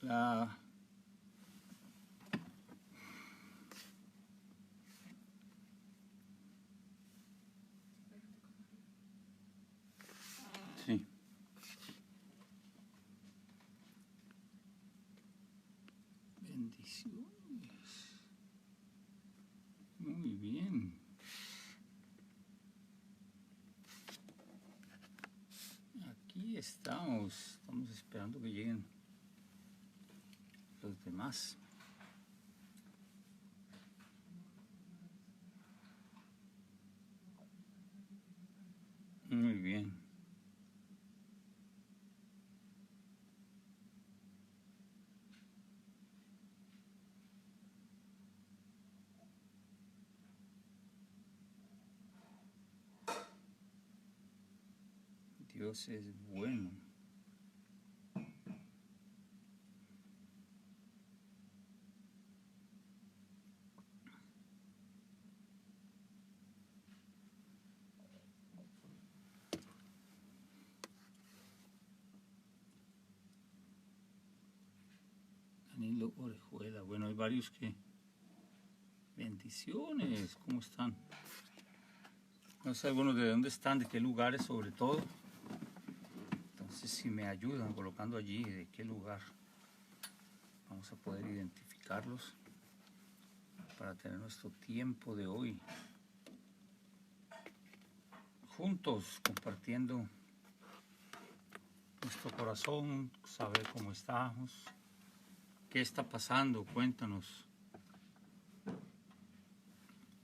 la sí. Bendiciones. Muy bien. Aquí estamos esperando que lleguen los demás. Muy bien. Dios es bueno. Danilo Orejuela. Bueno, hay varios que... Bendiciones. ¿Cómo están? No sé algunos de dónde están, de qué lugares sobre todo. Entonces si me ayudan colocando allí de qué lugar, vamos a poder identificarlos para tener nuestro tiempo de hoy juntos compartiendo nuestro corazón, saber cómo estamos, qué está pasando, cuéntanos.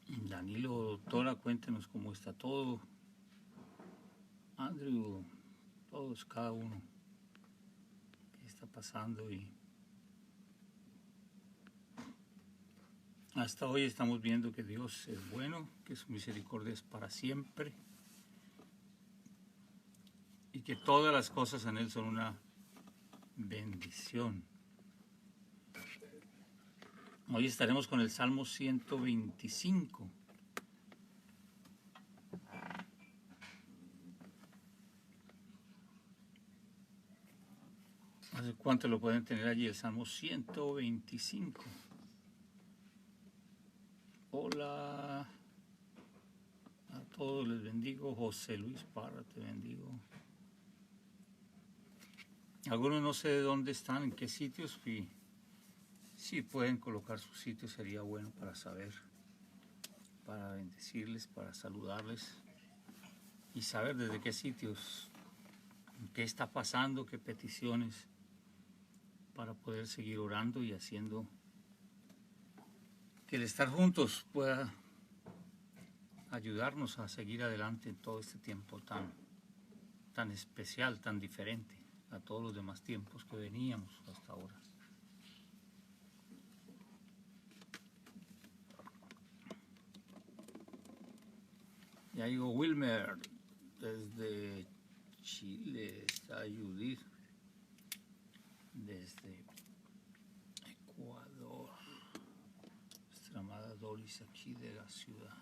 Danilo, doctora, cuéntenos cómo está todo. Andrew, todos, cada uno, qué está pasando. Y hasta hoy estamos viendo que Dios es bueno, que su misericordia es para siempre y que todas las cosas en Él son una bendición. Hoy estaremos con el Salmo 125. ¿Hace cuánto lo pueden tener allí? El Salmo 125. Hola a todos, les bendigo. José Luis Parra, te bendigo. Algunos no sé de dónde están, en qué sitios, y si pueden colocar sus sitios sería bueno para saber, para bendecirles, para saludarles y saber desde qué sitios, qué está pasando, qué peticiones, para poder seguir orando y haciendo que el estar juntos pueda ayudarnos a seguir adelante en todo este tiempo tan especial, tan diferente a todos los demás tiempos que veníamos hasta ahora. Ya digo, Wilmer, desde Chile, está Judith, desde Ecuador, nuestra amada Doris aquí de la ciudad.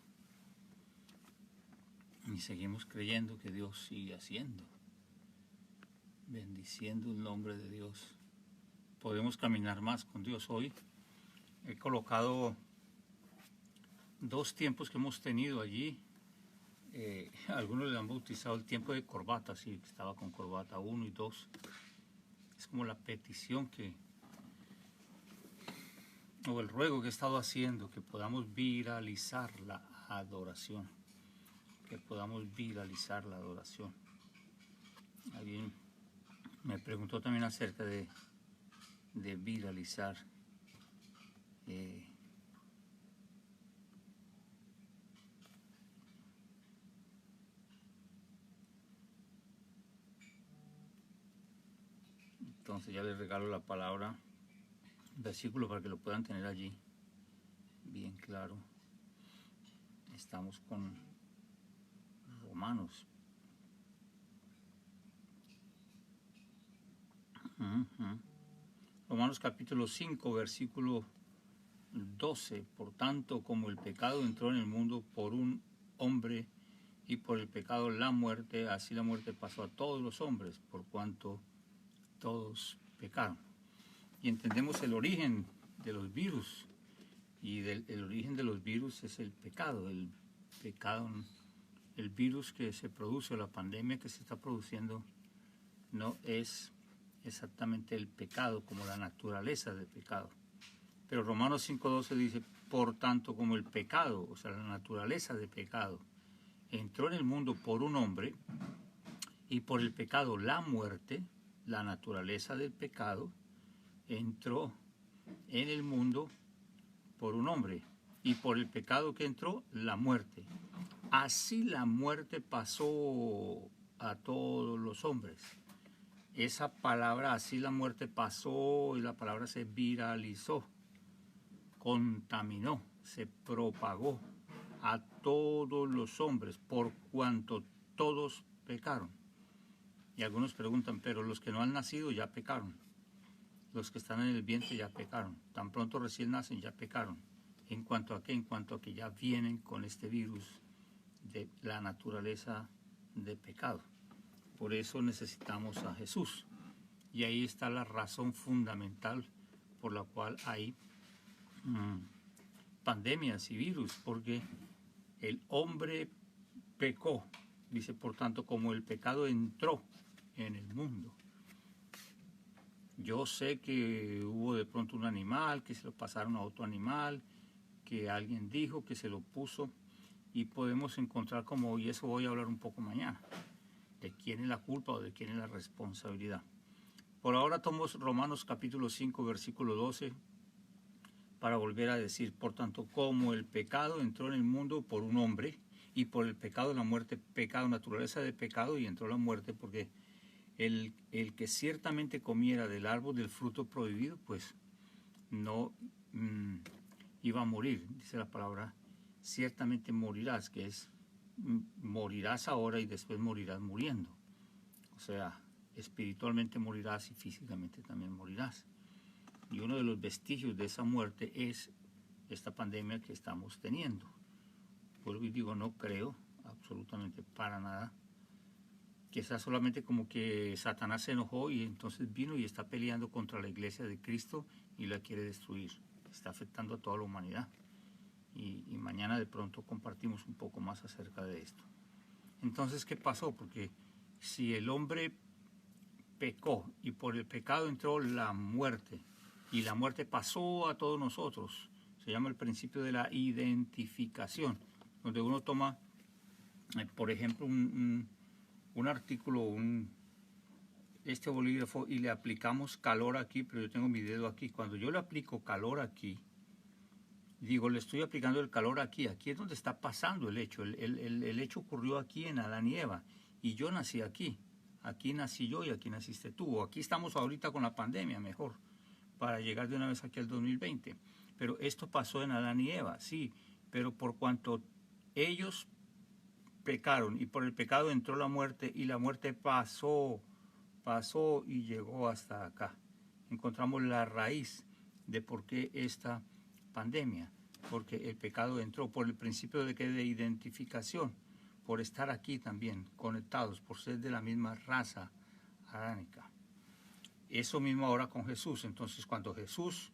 Y seguimos creyendo que Dios sigue haciendo, bendiciendo el nombre de Dios. Podemos caminar más con Dios. Hoy he colocado 2 tiempos que hemos tenido allí. Algunos le han bautizado el tiempo de corbata, sí, estaba con corbata 1 y 2. Es como la petición o el ruego que he estado haciendo, que podamos viralizar la adoración. Que podamos viralizar la adoración. Alguien me preguntó también acerca de viralizar. Entonces ya les regalo la palabra, versículo para que lo puedan tener allí bien claro. Estamos con Romanos. Romanos capítulo 5, versículo 12. Por tanto, como el pecado entró en el mundo por un hombre y por el pecado la muerte, así la muerte pasó a todos los hombres, por cuanto todos pecaron. y entendemos el origen de los virus. Y el origen de los virus es el pecado. El virus que se produce, o la pandemia que se está produciendo, no es exactamente el pecado, como la naturaleza del pecado. Pero Romanos 5:12 dice, por tanto como el pecado, o sea, la naturaleza del pecado, entró en el mundo por un hombre, y por el pecado la muerte, la naturaleza del pecado, entró en el mundo por un hombre, y por el pecado que entró, la muerte. Así la muerte pasó a todos los hombres. Esa palabra, así la muerte pasó, y la palabra se viralizó, contaminó, se propagó a todos los hombres, por cuanto todos pecaron. Y algunos preguntan, pero los que no han nacido ya pecaron. Los que están en el vientre ya pecaron. Tan pronto recién nacen ya pecaron. ¿En cuanto a qué? En cuanto a que ya vienen con este virus de la naturaleza de pecado. Por eso necesitamos a Jesús. Y ahí está la razón fundamental por la cual hay pandemias y virus, porque el hombre pecó. Dice, por tanto, como el pecado entró en el mundo. Yo sé que hubo de pronto un animal, que se lo pasaron a otro animal, que alguien dijo que se lo puso, y podemos encontrar como, y eso voy a hablar un poco mañana, de quién es la culpa o de quién es la responsabilidad. Por ahora tomamos Romanos capítulo 5, versículo 12, para volver a decir, por tanto, como el pecado entró en el mundo por un hombre, y por el pecado la muerte, pecado, naturaleza de pecado, y entró la muerte, porque el que ciertamente comiera del árbol del fruto prohibido, pues no iba a morir, dice la palabra, ciertamente morirás, que es morirás ahora y después morirás muriendo. O sea, espiritualmente morirás y físicamente también morirás. Y uno de los vestigios de esa muerte es esta pandemia que estamos teniendo. Vuelvo y digo, no creo absolutamente para nada que sea solamente como que Satanás se enojó y entonces vino y está peleando contra la iglesia de Cristo y la quiere destruir. Está afectando a toda la humanidad. Y mañana de pronto compartimos un poco más acerca de esto. Entonces, ¿qué pasó? Porque si el hombre pecó y por el pecado entró la muerte, y la muerte pasó a todos nosotros, se llama el principio de la identificación, donde uno toma, por ejemplo, un artículo, este bolígrafo, y le aplicamos calor aquí, pero yo tengo mi dedo aquí. Cuando yo le aplico calor aquí, digo, le estoy aplicando el calor aquí. Aquí es donde está pasando el hecho. El hecho ocurrió aquí en Adán y Eva, y yo nací aquí. Aquí nací yo y aquí naciste tú. Aquí estamos ahorita con la pandemia, mejor, para llegar de una vez aquí al 2020. Pero esto pasó en Adán y Eva, sí, pero por cuanto ellos pecaron y por el pecado entró la muerte, y la muerte pasó y llegó hasta acá. Encontramos la raíz de por qué esta pandemia, porque el pecado entró por el principio de identificación, por estar aquí también conectados, por ser de la misma raza adánica. Eso mismo ahora con Jesús. Entonces, cuando Jesús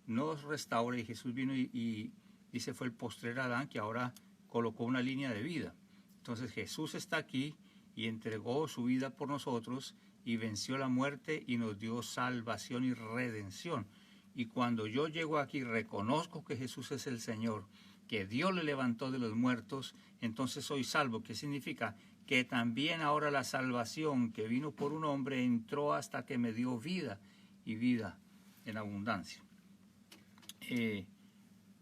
nos restaura, y Jesús vino y dice fue el postrer Adán, que ahora colocó una línea de vida. Entonces Jesús está aquí y entregó su vida por nosotros y venció la muerte y nos dio salvación y redención. Y cuando yo llego aquí, reconozco que Jesús es el Señor, que Dios le levantó de los muertos, entonces soy salvo. ¿Qué significa? Que también ahora la salvación que vino por un hombre entró hasta que me dio vida, y vida en abundancia.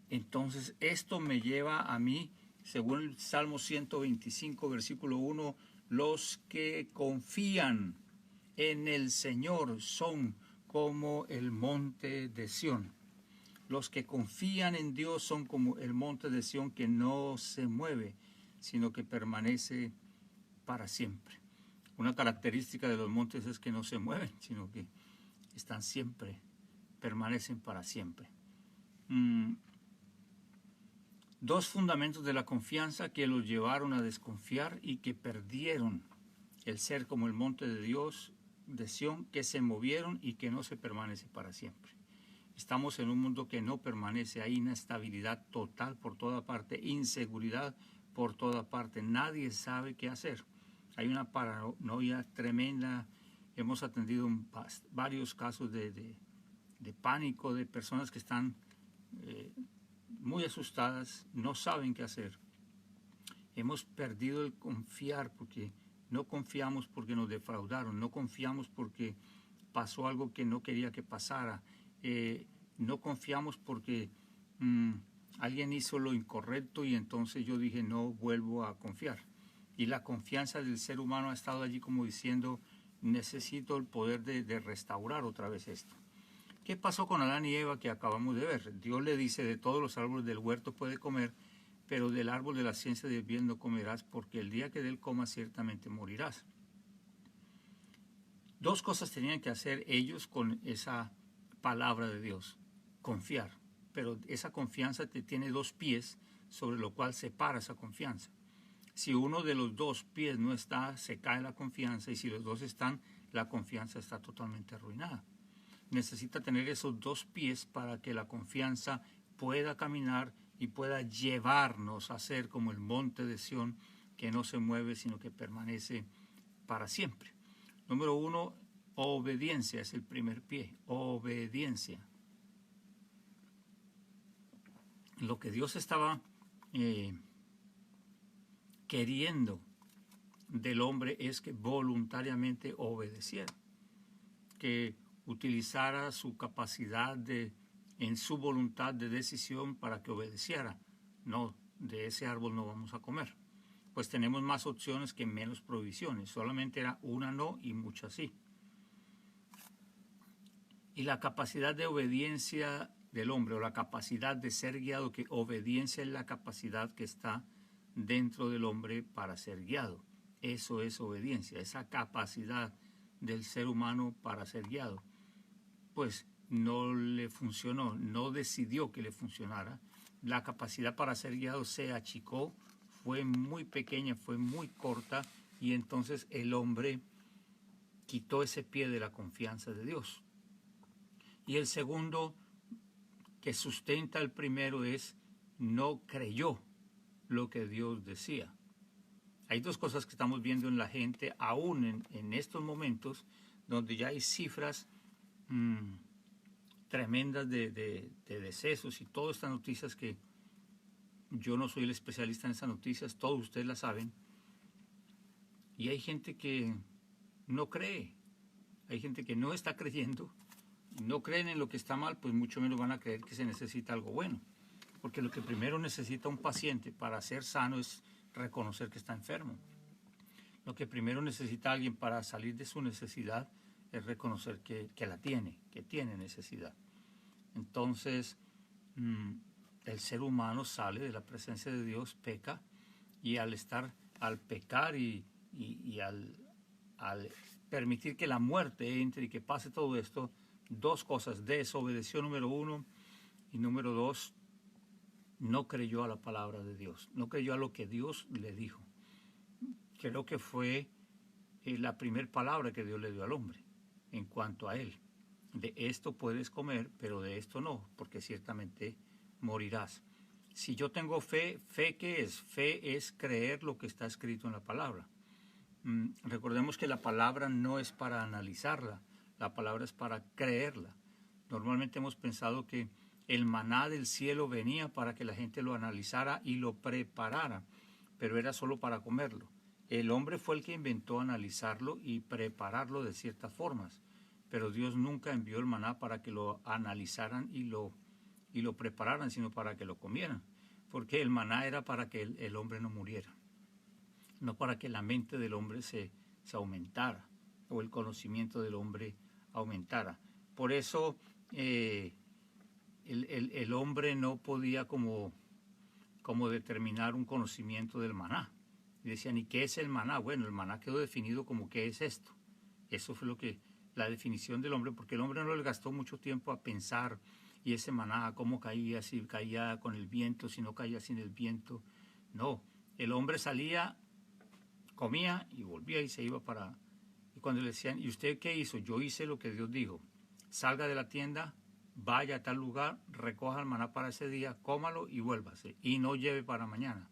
Entonces esto me lleva a mí, según el Salmo 125, versículo 1, los que confían en el Señor son como el monte de Sión. Los que confían en Dios son como el monte de Sión, que no se mueve, sino que permanece para siempre. Una característica de los montes es que no se mueven, sino que están siempre, permanecen para siempre. Dos fundamentos de la confianza que los llevaron a desconfiar y que perdieron el ser como el monte de Dios, de Sión que se movieron y que no se permanece para siempre. Estamos en un mundo que no permanece, hay inestabilidad total por toda parte, inseguridad por toda parte, nadie sabe qué hacer. Hay una paranoia tremenda, hemos atendido varios casos de pánico, de personas que están muy asustadas, no saben qué hacer. Hemos perdido el confiar porque no confiamos porque nos defraudaron, no confiamos porque pasó algo que no quería que pasara, no confiamos porque alguien hizo lo incorrecto y entonces yo dije no vuelvo a confiar. Y la confianza del ser humano ha estado allí como diciendo necesito el poder de restaurar otra vez esto. ¿Qué pasó con Adán y Eva que acabamos de ver? Dios le dice de todos los árboles del huerto puede comer, pero del árbol de la ciencia del bien no comerás, porque el día que de él comas ciertamente morirás. Dos cosas tenían que hacer ellos con esa palabra de Dios. Confiar, pero esa confianza tiene dos pies sobre lo cual se para esa confianza. Si uno de los dos pies no está, se cae la confianza, y si los dos están, la confianza está totalmente arruinada. Necesita tener esos dos pies para que la confianza pueda caminar y pueda llevarnos a ser como el monte de Sión, que no se mueve, sino que permanece para siempre. Número uno, obediencia es el primer pie, obediencia. Lo que Dios estaba queriendo del hombre es que voluntariamente obedeciera, que utilizara su capacidad en su voluntad de decisión para que obedeciera. No, de ese árbol no vamos a comer. Pues tenemos más opciones que menos provisiones. Solamente era una no y muchas sí. Y la capacidad de obediencia del hombre, o la capacidad de ser guiado, que obediencia es la capacidad que está dentro del hombre para ser guiado. Eso es obediencia, esa capacidad del ser humano para ser guiado. Pues no le funcionó, no decidió que le funcionara. La capacidad para ser guiado se achicó, fue muy pequeña, fue muy corta, y entonces el hombre quitó ese pie de la confianza de Dios. Y el segundo, que sustenta el primero, es no creyó lo que Dios decía. Hay dos cosas que estamos viendo en la gente, aún en estos momentos, donde ya hay cifras tremendas de decesos y todas estas noticias que yo no soy el especialista en esas noticias, todos ustedes las saben, y hay gente que no cree, hay gente que no está creyendo, no creen en lo que está mal, pues mucho menos van a creer que se necesita algo bueno, porque lo que primero necesita un paciente para ser sano es reconocer que está enfermo. Lo que primero necesita alguien para salir de su necesidad es reconocer que la tiene, que tiene necesidad. Entonces, el ser humano sale de la presencia de Dios, peca, y al pecar y al permitir que la muerte entre y que pase todo esto, dos cosas: desobedeció, número uno, y número dos, no creyó a la palabra de Dios, no creyó a lo que Dios le dijo. Creo que fue la primera palabra que Dios le dio al hombre en cuanto a él. De esto puedes comer, pero de esto no, porque ciertamente morirás. Si yo tengo fe, ¿fe qué es? Fe es creer lo que está escrito en la palabra. Recordemos que la palabra no es para analizarla, la palabra es para creerla. Normalmente hemos pensado que el maná del cielo venía para que la gente lo analizara y lo preparara, pero era solo para comerlo. El hombre fue el que inventó analizarlo y prepararlo de ciertas formas, pero Dios nunca envió el maná para que lo analizaran y lo prepararan, sino para que lo comieran, porque el maná era para que el hombre no muriera, no para que la mente del hombre se aumentara o el conocimiento del hombre aumentara. Por eso el hombre no podía como determinar un conocimiento del maná. Y decían, ¿y qué es el maná? Bueno, el maná quedó definido como ¿qué es esto? Eso fue la definición del hombre, porque el hombre no le gastó mucho tiempo a pensar, y ese maná, cómo caía, si caía con el viento, si no caía sin el viento. No, el hombre salía, comía y volvía y se iba cuando le decían, ¿y usted qué hizo? Yo hice lo que Dios dijo. Salga de la tienda, vaya a tal lugar, recoja el maná para ese día, cómalo y vuélvase. Y no lleve para mañana.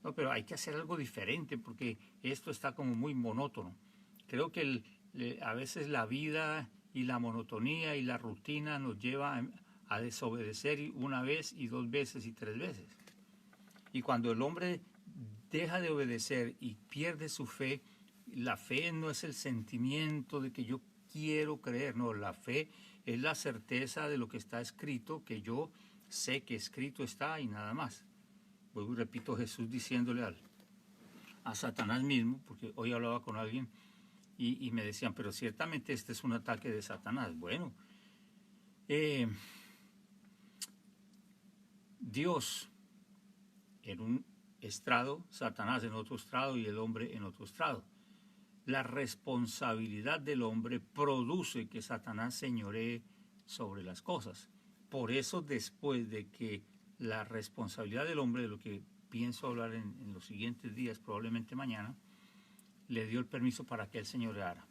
No, pero hay que hacer algo diferente porque esto está como muy monótono. Creo que a veces la vida y la monotonía y la rutina nos lleva a desobedecer una vez y dos veces y tres veces. Y cuando el hombre deja de obedecer y pierde su fe, la fe no es el sentimiento de que yo quiero creer, no, la fe es la certeza de lo que está escrito, que yo sé que escrito está y nada más. Vuelvo y repito, Jesús diciéndole a Satanás mismo, porque hoy hablaba con alguien y me decían, pero ciertamente este es un ataque de Satanás. Bueno, Dios en un estrado, Satanás en otro estrado y el hombre en otro estrado. La responsabilidad del hombre produce que Satanás señoree sobre las cosas. Por eso después de que la responsabilidad del hombre, de lo que pienso hablar en los siguientes días, probablemente mañana, le dio el permiso para que él señoreara.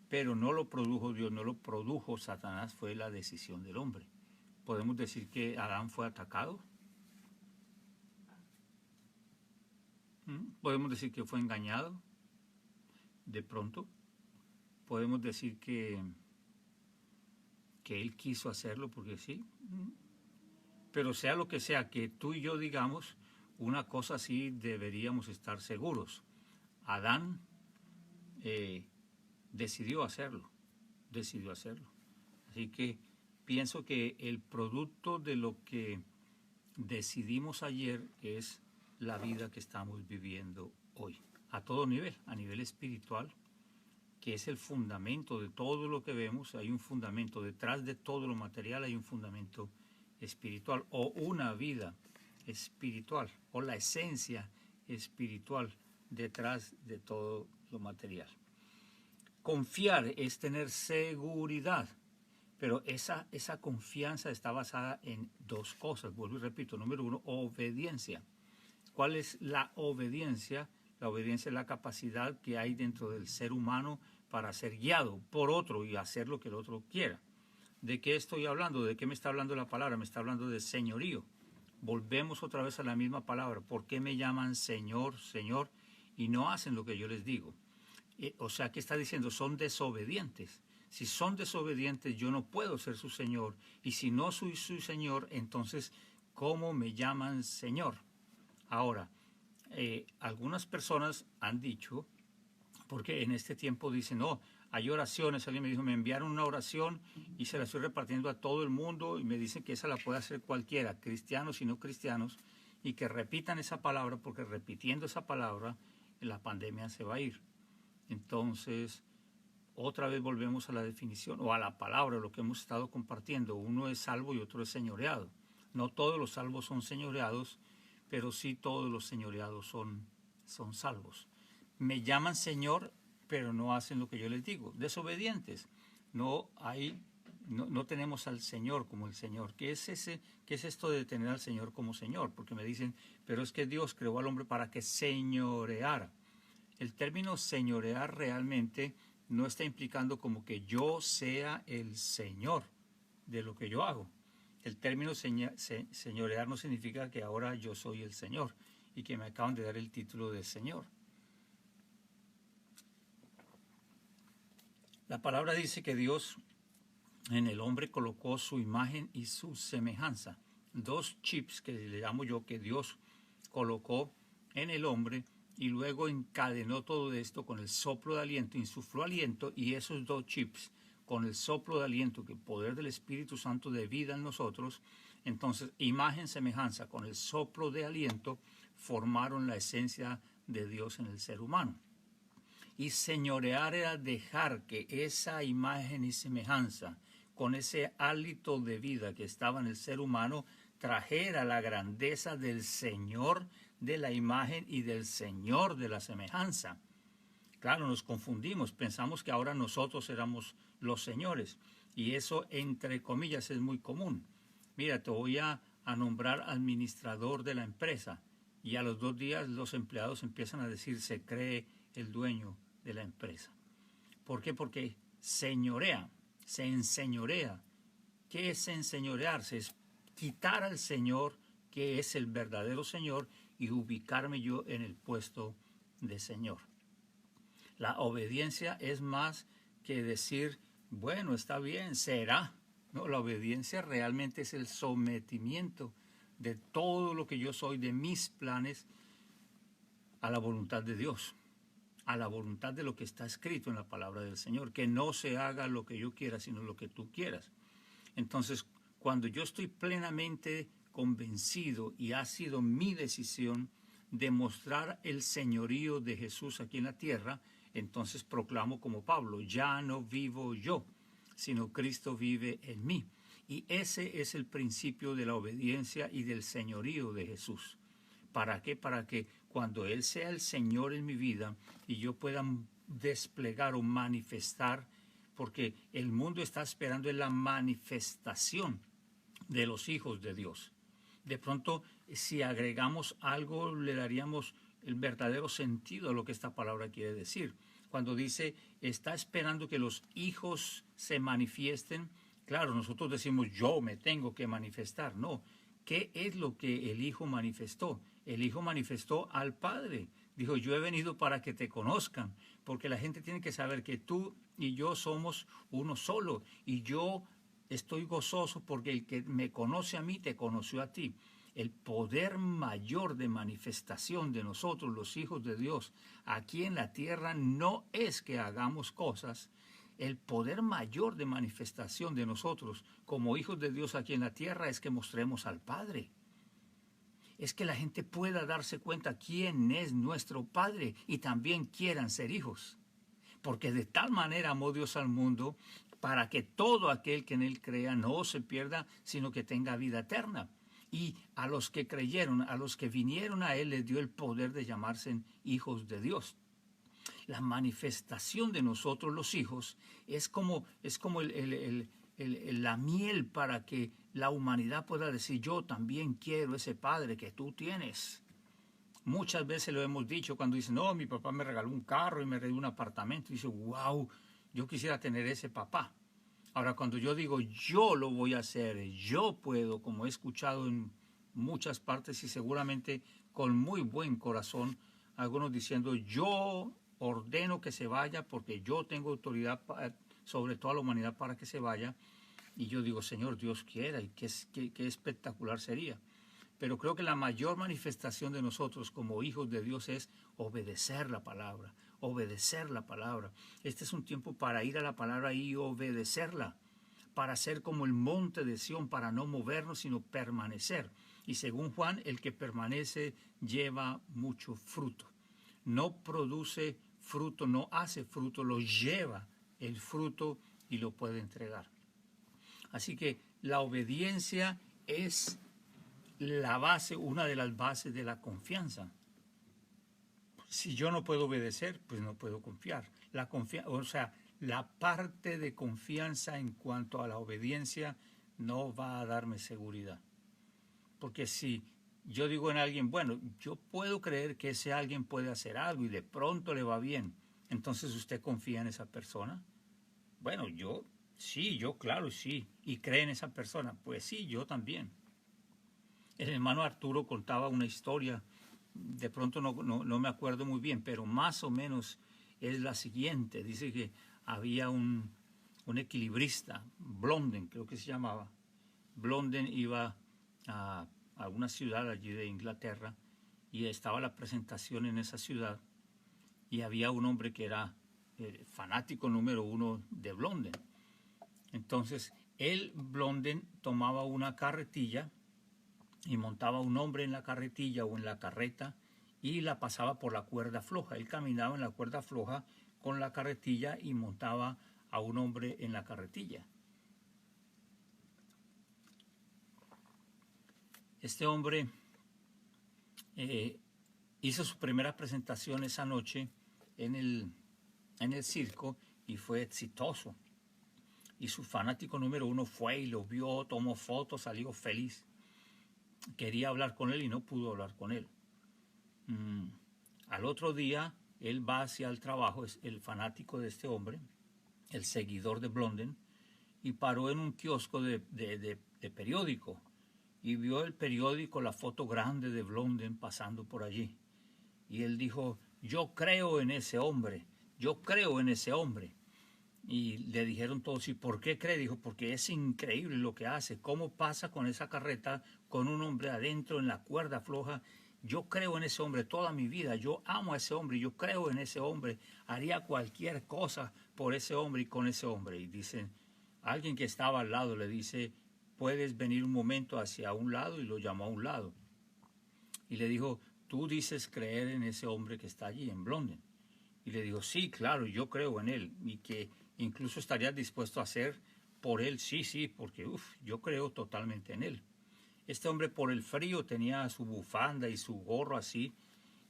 Pero no lo produjo Dios, no lo produjo Satanás, fue la decisión del hombre. ¿Podemos decir que Adán fue atacado? ¿Podemos decir que fue engañado? De pronto, podemos decir que él quiso hacerlo porque sí. Pero sea lo que sea que tú y yo digamos, una cosa sí deberíamos estar seguros. Adán decidió hacerlo. Así que pienso que el producto de lo que decidimos ayer es la vida que estamos viviendo hoy. A todo nivel, a nivel espiritual, que es el fundamento de todo lo que vemos. Hay un fundamento detrás de todo lo material, hay un fundamento espiritual o una vida espiritual o la esencia espiritual detrás de todo lo material. Confiar es tener seguridad, pero esa confianza está basada en dos cosas. Vuelvo y repito, número uno, obediencia. ¿Cuál es la obediencia? La obediencia es la capacidad que hay dentro del ser humano para ser guiado por otro y hacer lo que el otro quiera. ¿De qué estoy hablando? ¿De qué me está hablando la palabra? Me está hablando de señorío. Volvemos otra vez a la misma palabra. ¿Por qué me llaman Señor, Señor y no hacen lo que yo les digo? O sea, ¿qué está diciendo? Son desobedientes. Si son desobedientes, yo no puedo ser su Señor. Y si no soy su Señor, entonces, ¿cómo me llaman Señor? Ahora, algunas personas han dicho, porque en este tiempo dicen, no, hay oraciones. Alguien me dijo, me enviaron una oración y se la estoy repartiendo a todo el mundo y me dicen que esa la puede hacer cualquiera, cristianos y no cristianos, y que repitan esa palabra, porque repitiendo esa palabra, la pandemia se va a ir. Entonces, otra vez volvemos a la definición o a la palabra, lo que hemos estado compartiendo. Uno es salvo y otro es señoreado. No todos los salvos son señoreados, pero sí todos los señoreados son salvos. Me llaman Señor, pero no hacen lo que yo les digo. Desobedientes. No tenemos al Señor como el Señor. ¿Qué es esto de tener al Señor como Señor? Porque me dicen, pero es que Dios creó al hombre para que señoreara. El término señorear realmente no está implicando como que yo sea el Señor de lo que yo hago. El término señorear no significa que ahora yo soy el Señor y que me acaban de dar el título de Señor. La palabra dice que Dios en el hombre colocó su imagen y su semejanza. Dos chips que le llamo yo que Dios colocó en el hombre y luego encadenó todo esto con el soplo de aliento, insufló aliento, y esos dos chips con el soplo de aliento, que el poder del Espíritu Santo de vida en nosotros, entonces imagen, semejanza con el soplo de aliento formaron la esencia de Dios en el ser humano. Y señorear era dejar que esa imagen y semejanza con ese hálito de vida que estaba en el ser humano trajera la grandeza del Señor de la imagen y del Señor de la semejanza. Claro, nos confundimos, pensamos que ahora nosotros éramos los señores, y eso entre comillas es muy común. Mira, te voy a nombrar administrador de la empresa, y a los 2 días los empleados empiezan a decir, se cree el dueño de la empresa. ¿Por qué? Porque señorea, se enseñorea. ¿Qué es enseñorearse? Es quitar al Señor, que es el verdadero Señor, y ubicarme yo en el puesto de Señor. La obediencia es más que decir, bueno, está bien, será. No, la obediencia realmente es el sometimiento de todo lo que yo soy, de mis planes, a la voluntad de Dios, a la voluntad de lo que está escrito en la palabra del Señor, que no se haga lo que yo quiera, sino lo que tú quieras. Entonces, cuando yo estoy plenamente convencido y ha sido mi decisión demostrar el señorío de Jesús aquí en la tierra, entonces proclamo como Pablo, ya no vivo yo, sino Cristo vive en mí. Y ese es el principio de la obediencia y del señorío de Jesús. ¿Para qué? Para que cuando Él sea el Señor en mi vida y yo pueda desplegar o manifestar, porque el mundo está esperando en la manifestación de los hijos de Dios. De pronto, si agregamos algo, le daríamos el verdadero sentido a lo que esta palabra quiere decir. Cuando dice, está esperando que los hijos se manifiesten, claro, nosotros decimos, yo me tengo que manifestar. No, ¿qué es lo que el Hijo manifestó? El Hijo manifestó al Padre. Dijo, yo he venido para que te conozcan, porque la gente tiene que saber que tú y yo somos uno solo, y yo estoy gozoso porque el que me conoce a mí te conoció a ti. El poder mayor de manifestación de nosotros, los hijos de Dios, aquí en la tierra no es que hagamos cosas. El poder mayor de manifestación de nosotros como hijos de Dios aquí en la tierra es que mostremos al Padre. Es que la gente pueda darse cuenta quién es nuestro Padre y también quieran ser hijos. Porque de tal manera amó Dios al mundo para que todo aquel que en Él crea no se pierda, sino que tenga vida eterna. Y a los que creyeron, a los que vinieron a Él, les dio el poder de llamarse hijos de Dios. La manifestación de nosotros los hijos es como la miel para que la humanidad pueda decir, yo también quiero ese Padre que tú tienes. Muchas veces lo hemos dicho cuando dicen, no, mi papá me regaló un carro y me regaló un apartamento. Y dice, wow, yo quisiera tener ese papá. Ahora, cuando yo digo, yo lo voy a hacer, yo puedo, como he escuchado en muchas partes y seguramente con muy buen corazón, algunos diciendo, yo ordeno que se vaya porque yo tengo autoridad sobre toda la humanidad para que se vaya. Y yo digo, Señor, Dios quiera, y qué espectacular sería. Pero creo que la mayor manifestación de nosotros como hijos de Dios es obedecer la palabra, obedecer la palabra. Este es un tiempo para ir a la palabra y obedecerla, para ser como el monte de Sión, para no movernos, sino permanecer. Y según Juan, el que permanece lleva mucho fruto. No produce fruto, no hace fruto, lo lleva el fruto y lo puede entregar. Así que la obediencia es la base, una de las bases de la confianza. Si yo no puedo obedecer, pues no puedo confiar. La parte de confianza en cuanto a la obediencia no va a darme seguridad. Porque si yo digo en alguien, bueno, yo puedo creer que ese alguien puede hacer algo y de pronto le va bien, entonces ¿usted confía en esa persona? Bueno, claro, sí. ¿Y cree en esa persona? Pues sí, yo también. El hermano Arturo contaba una historia, de pronto no me acuerdo muy bien, pero más o menos es la siguiente. Dice que había un equilibrista, Blondin creo que se llamaba. Blondin iba a alguna ciudad allí de Inglaterra y estaba la presentación en esa ciudad y había un hombre que era fanático número uno de Blondin. Entonces, Blondin tomaba una carretilla y montaba un hombre en la carretilla o en la carreta y la pasaba por la cuerda floja. Él caminaba en la cuerda floja con la carretilla y montaba a un hombre en la carretilla. Este hombre hizo su primera presentación esa noche en el circo y fue exitoso. Y su fanático número uno fue y lo vio, tomó fotos, salió feliz. Quería hablar con él y no pudo hablar con él. Al otro día, él va hacia el trabajo, es el fanático de este hombre, el seguidor de Blondin, y paró en un kiosco de periódico y vio el periódico, la foto grande de Blondin pasando por allí. Y él dijo, yo creo en ese hombre, yo creo en ese hombre. Y le dijeron todos, ¿y por qué cree? Dijo, porque es increíble lo que hace, cómo pasa con esa carreta, con un hombre adentro en la cuerda floja. Yo creo en ese hombre toda mi vida, yo amo a ese hombre, yo creo en ese hombre, haría cualquier cosa por ese hombre y con ese hombre. Y dicen, alguien que estaba al lado le dice, puedes venir un momento hacia un lado, y lo llamó a un lado. Y le dijo, tú dices creer en ese hombre que está allí, en Blondin. Y le dijo, sí, claro, yo creo en él, y que incluso estaría dispuesto a hacer por él, sí, porque yo creo totalmente en él. Este hombre por el frío tenía su bufanda y su gorro así,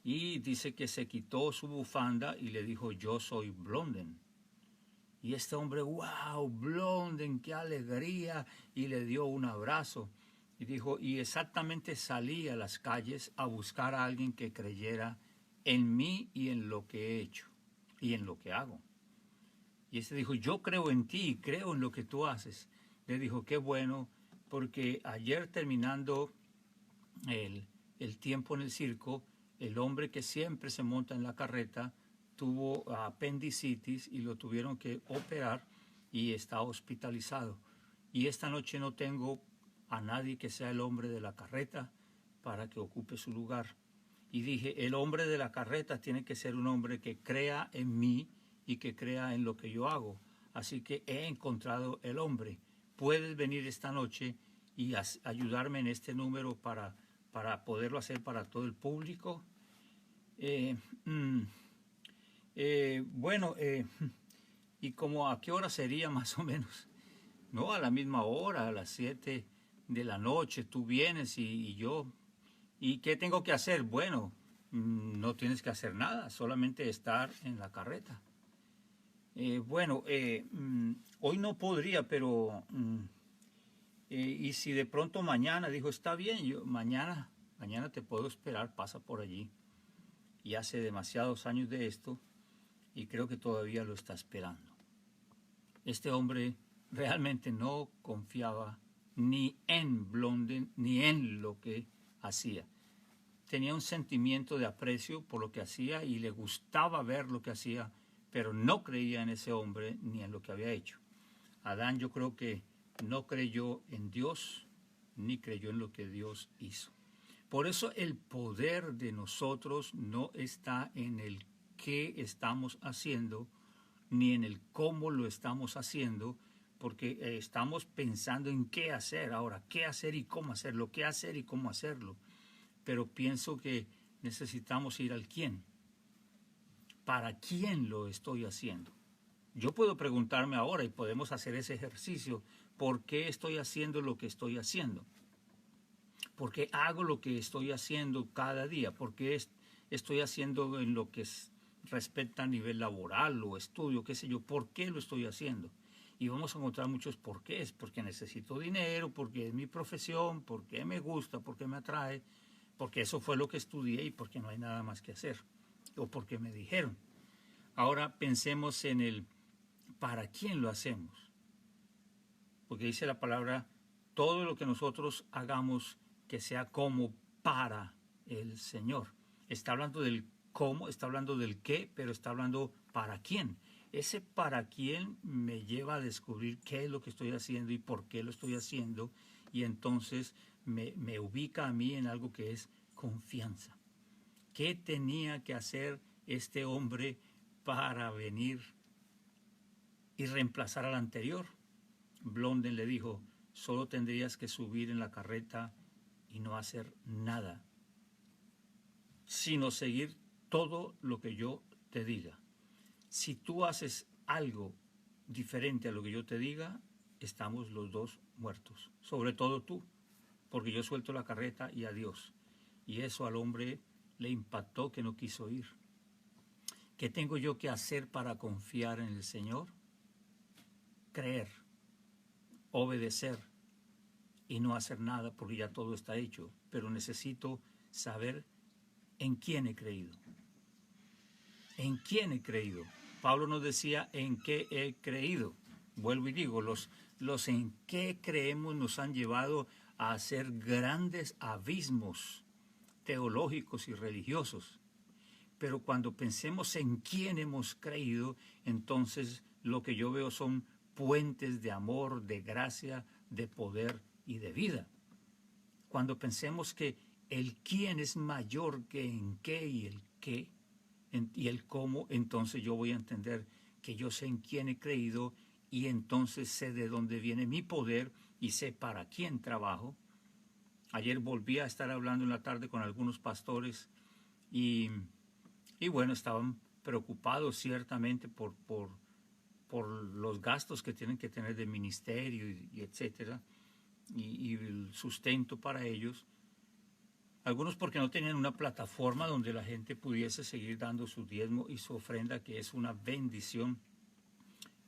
y dice que se quitó su bufanda y le dijo, yo soy Blondin. Y este hombre, wow, Blondin, qué alegría, y le dio un abrazo. Y dijo, y exactamente salí a las calles a buscar a alguien que creyera en mí y en lo que he hecho y en lo que hago. Y este dijo, yo creo en ti, creo en lo que tú haces. Le dijo, qué bueno, porque ayer terminando el tiempo en el circo, el hombre que siempre se monta en la carreta tuvo apendicitis y lo tuvieron que operar y está hospitalizado. Y esta noche no tengo a nadie que sea el hombre de la carreta para que ocupe su lugar. Y dije, el hombre de la carreta tiene que ser un hombre que crea en mí y que crea en lo que yo hago. Así que he encontrado el hombre. Puedes venir esta noche y ayudarme en este número para poderlo hacer para todo el público. Bueno, ¿y como a qué hora sería más o menos? No, a la misma hora, a las 7 de la noche, tú vienes y yo. ¿Y qué tengo que hacer? Bueno, no tienes que hacer nada, solamente estar en la carreta. Bueno, hoy no podría, pero y si de pronto mañana, dijo, está bien, yo mañana te puedo esperar, pasa por allí. Y hace demasiados años de esto y creo que todavía lo está esperando. Este hombre realmente no confiaba ni en Blondin ni en lo que hacía. Tenía un sentimiento de aprecio por lo que hacía y le gustaba ver lo que hacía, pero no creía en ese hombre ni en lo que había hecho. Adán, yo creo que no creyó en Dios ni creyó en lo que Dios hizo. Por eso el poder de nosotros no está en el qué estamos haciendo, ni en el cómo lo estamos haciendo, porque estamos pensando en qué hacer ahora, qué hacer y cómo hacerlo, qué hacer y cómo hacerlo. Pero pienso que necesitamos ir al quién. ¿Para quién lo estoy haciendo? Yo puedo preguntarme ahora y podemos hacer ese ejercicio. ¿Por qué estoy haciendo lo que estoy haciendo? ¿Por qué hago lo que estoy haciendo cada día? ¿Por qué estoy haciendo en lo que respecta a nivel laboral o estudio, qué sé yo? ¿Por qué lo estoy haciendo? Y vamos a encontrar muchos porqués. Porque necesito dinero, porque es mi profesión, porque me gusta, porque me atrae, porque eso fue lo que estudié y porque no hay nada más que hacer. O porque me dijeron. Ahora pensemos en el ¿para quién lo hacemos? Porque dice la palabra, todo lo que nosotros hagamos que sea como para el Señor. Está hablando del cómo, está hablando del qué, pero está hablando para quién. Ese para quién me lleva a descubrir qué es lo que estoy haciendo y por qué lo estoy haciendo, y entonces me ubica a mí en algo que es confianza. ¿Qué tenía que hacer este hombre para venir y reemplazar al anterior? Blondin le dijo, solo tendrías que subir en la carreta y no hacer nada, sino seguir todo lo que yo te diga. Si tú haces algo diferente a lo que yo te diga, estamos los dos muertos, sobre todo tú, porque yo suelto la carreta y adiós. Y eso al hombre le impactó, que no quiso ir. ¿Qué tengo yo que hacer para confiar en el Señor? Creer, obedecer y no hacer nada porque ya todo está hecho, pero necesito saber en quién he creído. ¿En quién he creído? Pablo nos decía en qué he creído. Vuelvo y digo, los en qué creemos nos han llevado a hacer grandes abismos teológicos y religiosos. Pero cuando pensemos en quién hemos creído, entonces lo que yo veo son puentes de amor, de gracia, de poder y de vida. Cuando pensemos que el quién es mayor que en qué y el qué y el cómo, entonces yo voy a entender que yo sé en quién he creído y entonces sé de dónde viene mi poder y sé para quién trabajo. Ayer volví a estar hablando en la tarde con algunos pastores y bueno, estaban preocupados ciertamente por los gastos que tienen que tener de ministerio y etcétera, y el sustento para ellos. Algunos porque no tenían una plataforma donde la gente pudiese seguir dando su diezmo y su ofrenda, que es una bendición.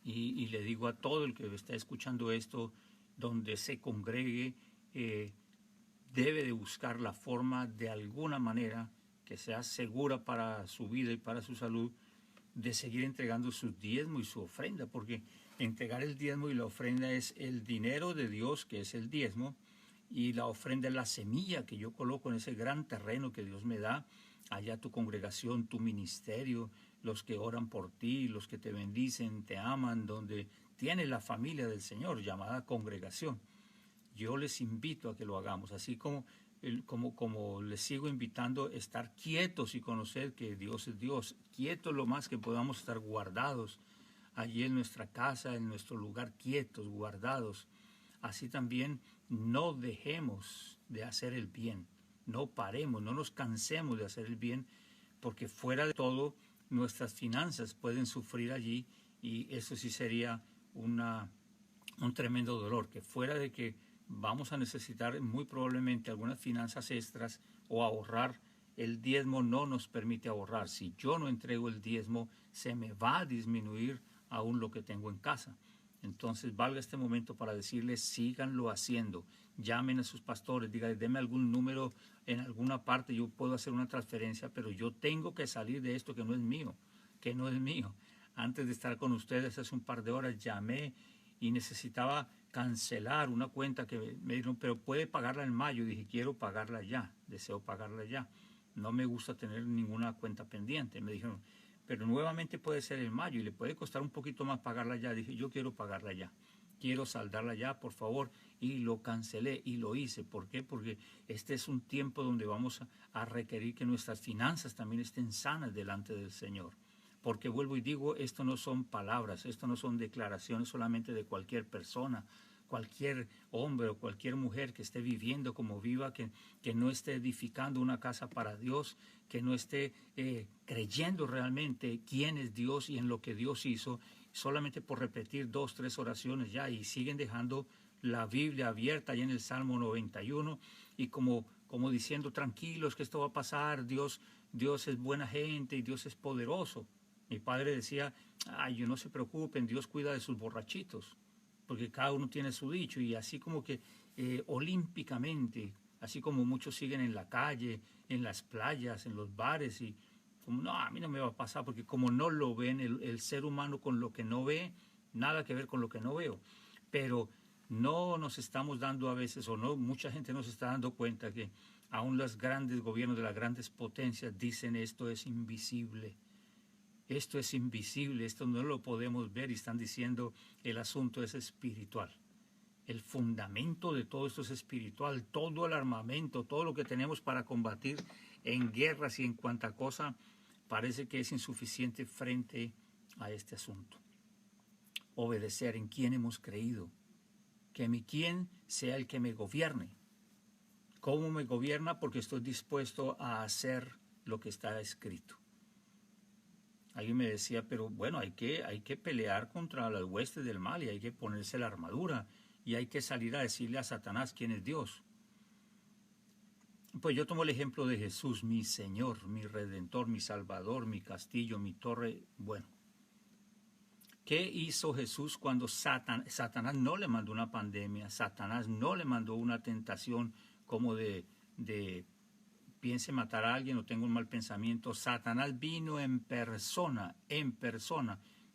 Y le digo a todo el que está escuchando esto, donde se congregue, debe de buscar la forma de alguna manera que sea segura para su vida y para su salud, de seguir entregando su diezmo y su ofrenda, porque entregar el diezmo y la ofrenda es el dinero de Dios, que es el diezmo, y la ofrenda es la semilla que yo coloco en ese gran terreno que Dios me da, allá tu congregación, tu ministerio, los que oran por ti, los que te bendicen, te aman, donde tienes la familia del Señor llamada congregación. Yo les invito a que lo hagamos, así como les sigo invitando a estar quietos y conocer que Dios es Dios, quietos lo más que podamos estar guardados allí en nuestra casa, en nuestro lugar, quietos, guardados. Así también no dejemos de hacer el bien, no paremos, no nos cansemos de hacer el bien, porque fuera de todo nuestras finanzas pueden sufrir allí y eso sí sería un tremendo dolor, que fuera de que vamos a necesitar muy probablemente algunas finanzas extras o ahorrar, el diezmo no nos permite ahorrar. Si yo no entrego el diezmo, se me va a disminuir aún lo que tengo en casa. Entonces valga este momento para decirles, síganlo haciendo, llamen a sus pastores, díganle, denme algún número en alguna parte, yo puedo hacer una transferencia, pero yo tengo que salir de esto que no es mío, que no es mío. Antes de estar con ustedes hace un par de horas llamé y necesitaba cancelar una cuenta que me dijeron, pero puede pagarla en mayo. Dije, quiero pagarla ya, deseo pagarla ya. No me gusta tener ninguna cuenta pendiente. Me dijeron, pero nuevamente puede ser en mayo y le puede costar un poquito más pagarla ya. Dije, yo quiero pagarla ya, quiero saldarla ya, por favor. Y lo cancelé y lo hice. ¿Por qué? Porque este es un tiempo donde vamos a requerir que nuestras finanzas también estén sanas delante del Señor. Porque vuelvo y digo, esto no son palabras, esto no son declaraciones solamente de cualquier persona, cualquier hombre o cualquier mujer que esté viviendo como viva, que no esté edificando una casa para Dios, que no esté creyendo realmente quién es Dios y en lo que Dios hizo, solamente por repetir 2, 3 oraciones ya, y siguen dejando la Biblia abierta allá en el Salmo 91 y como diciendo, tranquilos que esto va a pasar, Dios es buena gente y Dios es poderoso. Mi padre decía, ay, no se preocupen, Dios cuida de sus borrachitos, porque cada uno tiene su dicho, y así como que olímpicamente, así como muchos siguen en la calle, en las playas, en los bares, y como, no, a mí no me va a pasar, porque como no lo ven, el ser humano con lo que no ve, nada que ver con lo que no veo, pero no nos estamos dando a veces, o no, mucha gente no se está dando cuenta que aún los grandes gobiernos de las grandes potencias dicen esto es invisible. Esto es invisible, esto no lo podemos ver y están diciendo el asunto es espiritual. El fundamento de todo esto es espiritual, todo el armamento, todo lo que tenemos para combatir en guerras y en cuanta cosa parece que es insuficiente frente a este asunto. Obedecer en quién hemos creído, que mi quién sea el que me gobierne. ¿Cómo me gobierna? Porque estoy dispuesto a hacer lo que está escrito. Alguien me decía, pero bueno, hay que pelear contra las huestes del mal y hay que ponerse la armadura y hay que salir a decirle a Satanás quién es Dios. Pues yo tomo el ejemplo de Jesús, mi Señor, mi Redentor, mi Salvador, mi castillo, mi torre. Bueno, ¿qué hizo Jesús cuando Satanás no le mandó una pandemia? Satanás no le mandó una tentación como de piense matar a alguien o tenga un mal pensamiento, Satanás vino en persona,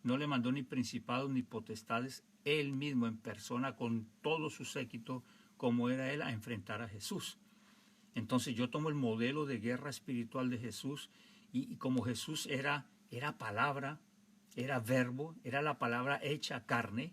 no le mandó ni principados ni potestades, él mismo en persona con todo su séquito, como era él, a enfrentar a Jesús. Entonces yo tomo el modelo de guerra espiritual de Jesús y como Jesús era palabra, era verbo, era la palabra hecha carne,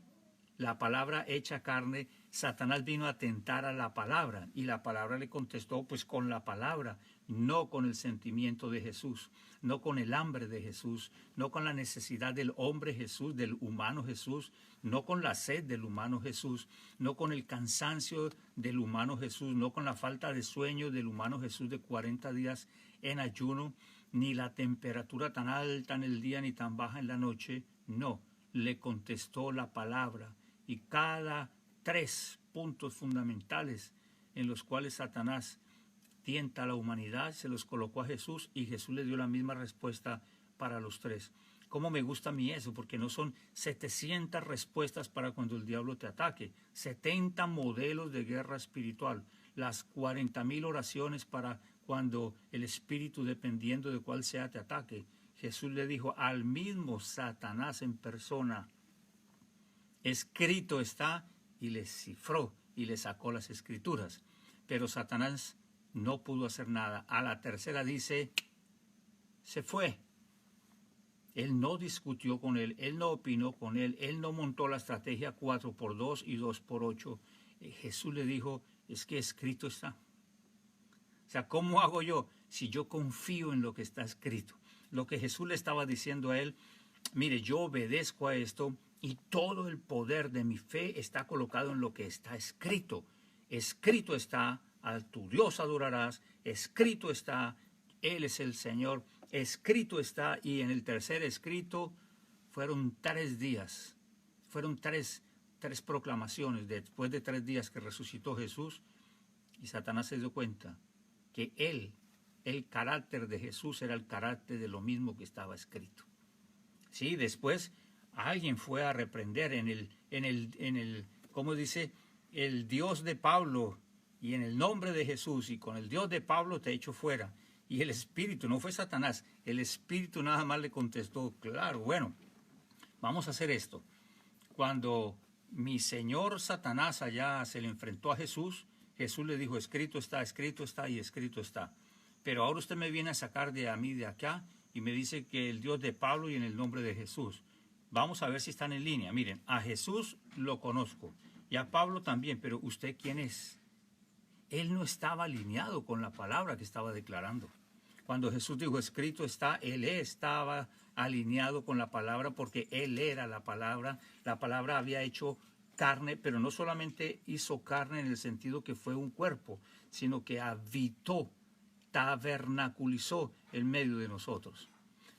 Satanás vino a tentar a la palabra y la palabra le contestó pues con la palabra, no con el sentimiento de Jesús, no con el hambre de Jesús, no con la necesidad del hombre Jesús, del humano Jesús, no con la sed del humano Jesús, no con el cansancio del humano Jesús, no con la falta de sueño del humano Jesús de 40 días en ayuno, ni la temperatura tan alta en el día ni tan baja en la noche, no, le contestó la palabra. Y cada 3 puntos fundamentales en los cuales Satanás tienta a la humanidad, se los colocó a Jesús y Jesús le dio la misma respuesta para los 3. ¿Cómo me gusta a mí eso? Porque no son 700 respuestas para cuando el diablo te ataque, 70 modelos de guerra espiritual, las 40,000 oraciones para cuando el espíritu, dependiendo de cuál sea, te ataque. Jesús le dijo al mismo Satanás en persona, escrito está, y le cifró y le sacó las escrituras. Pero Satanás no pudo hacer nada. A la tercera dice, se fue. Él no discutió con él, él no opinó con él, él no montó la estrategia 4x2 y 2x8. Jesús le dijo, es que escrito está. O sea, ¿cómo hago yo? Si yo confío en lo que está escrito. Lo que Jesús le estaba diciendo a él, mire, yo obedezco a esto y todo el poder de mi fe está colocado en lo que está escrito. Escrito está, a tu Dios adorarás, escrito está, Él es el Señor, escrito está, y en el tercer escrito fueron 3 días, fueron tres proclamaciones, después de 3 días que resucitó Jesús, y Satanás se dio cuenta que el carácter de Jesús era el carácter de lo mismo que estaba escrito. Sí, después alguien fue a reprender en el, ¿cómo dice? El Dios de Pablo, y en el nombre de Jesús, y con el Dios de Pablo te echo fuera. Y el espíritu, no fue Satanás, el espíritu nada más le contestó, claro, bueno, vamos a hacer esto. Cuando mi señor Satanás allá se le enfrentó a Jesús, Jesús le dijo, escrito está y escrito está. Pero ahora usted me viene a sacar de a mí de acá y me dice que el Dios de Pablo y en el nombre de Jesús. Vamos a ver si están en línea. Miren, a Jesús lo conozco y a Pablo también, pero ¿usted quién es? Él no estaba alineado con la palabra que estaba declarando. Cuando Jesús dijo escrito está, él estaba alineado con la palabra porque él era la palabra había hecho carne, pero no solamente hizo carne en el sentido que fue un cuerpo, sino que habitó, tabernaculizó en medio de nosotros.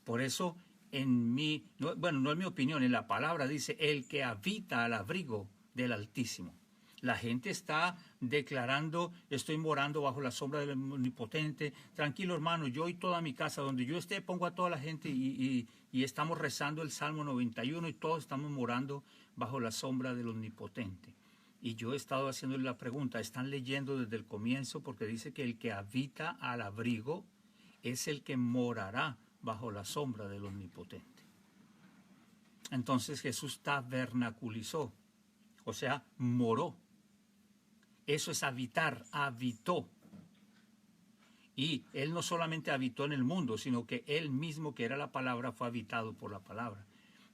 Por eso en mí, no es mi opinión, en la palabra dice el que habita al abrigo del Altísimo. La gente está declarando, estoy morando bajo la sombra del Omnipotente. Tranquilo, hermano, yo y toda mi casa, donde yo esté, pongo a toda la gente y estamos rezando el Salmo 91 y todos estamos morando bajo la sombra del Omnipotente. Y yo he estado haciéndole la pregunta, ¿están leyendo desde el comienzo? Porque dice que el que habita al abrigo es el que morará bajo la sombra del Omnipotente. Entonces Jesús tabernaculizó, o sea, moró. Eso es habitar, habitó. Y Él no solamente habitó en el mundo, sino que Él mismo, que era la palabra, fue habitado por la palabra.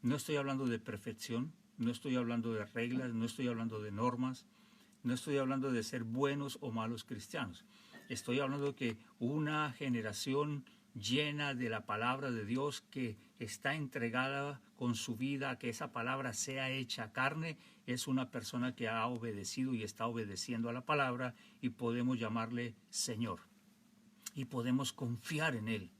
No estoy hablando de perfección, no estoy hablando de reglas, no estoy hablando de normas, no estoy hablando de ser buenos o malos cristianos. Estoy hablando de que una generación llena de la palabra de Dios, que está entregada con su vida a que esa palabra sea hecha carne, es una persona que ha obedecido y está obedeciendo a la palabra, y podemos llamarle Señor. Y podemos confiar en Él.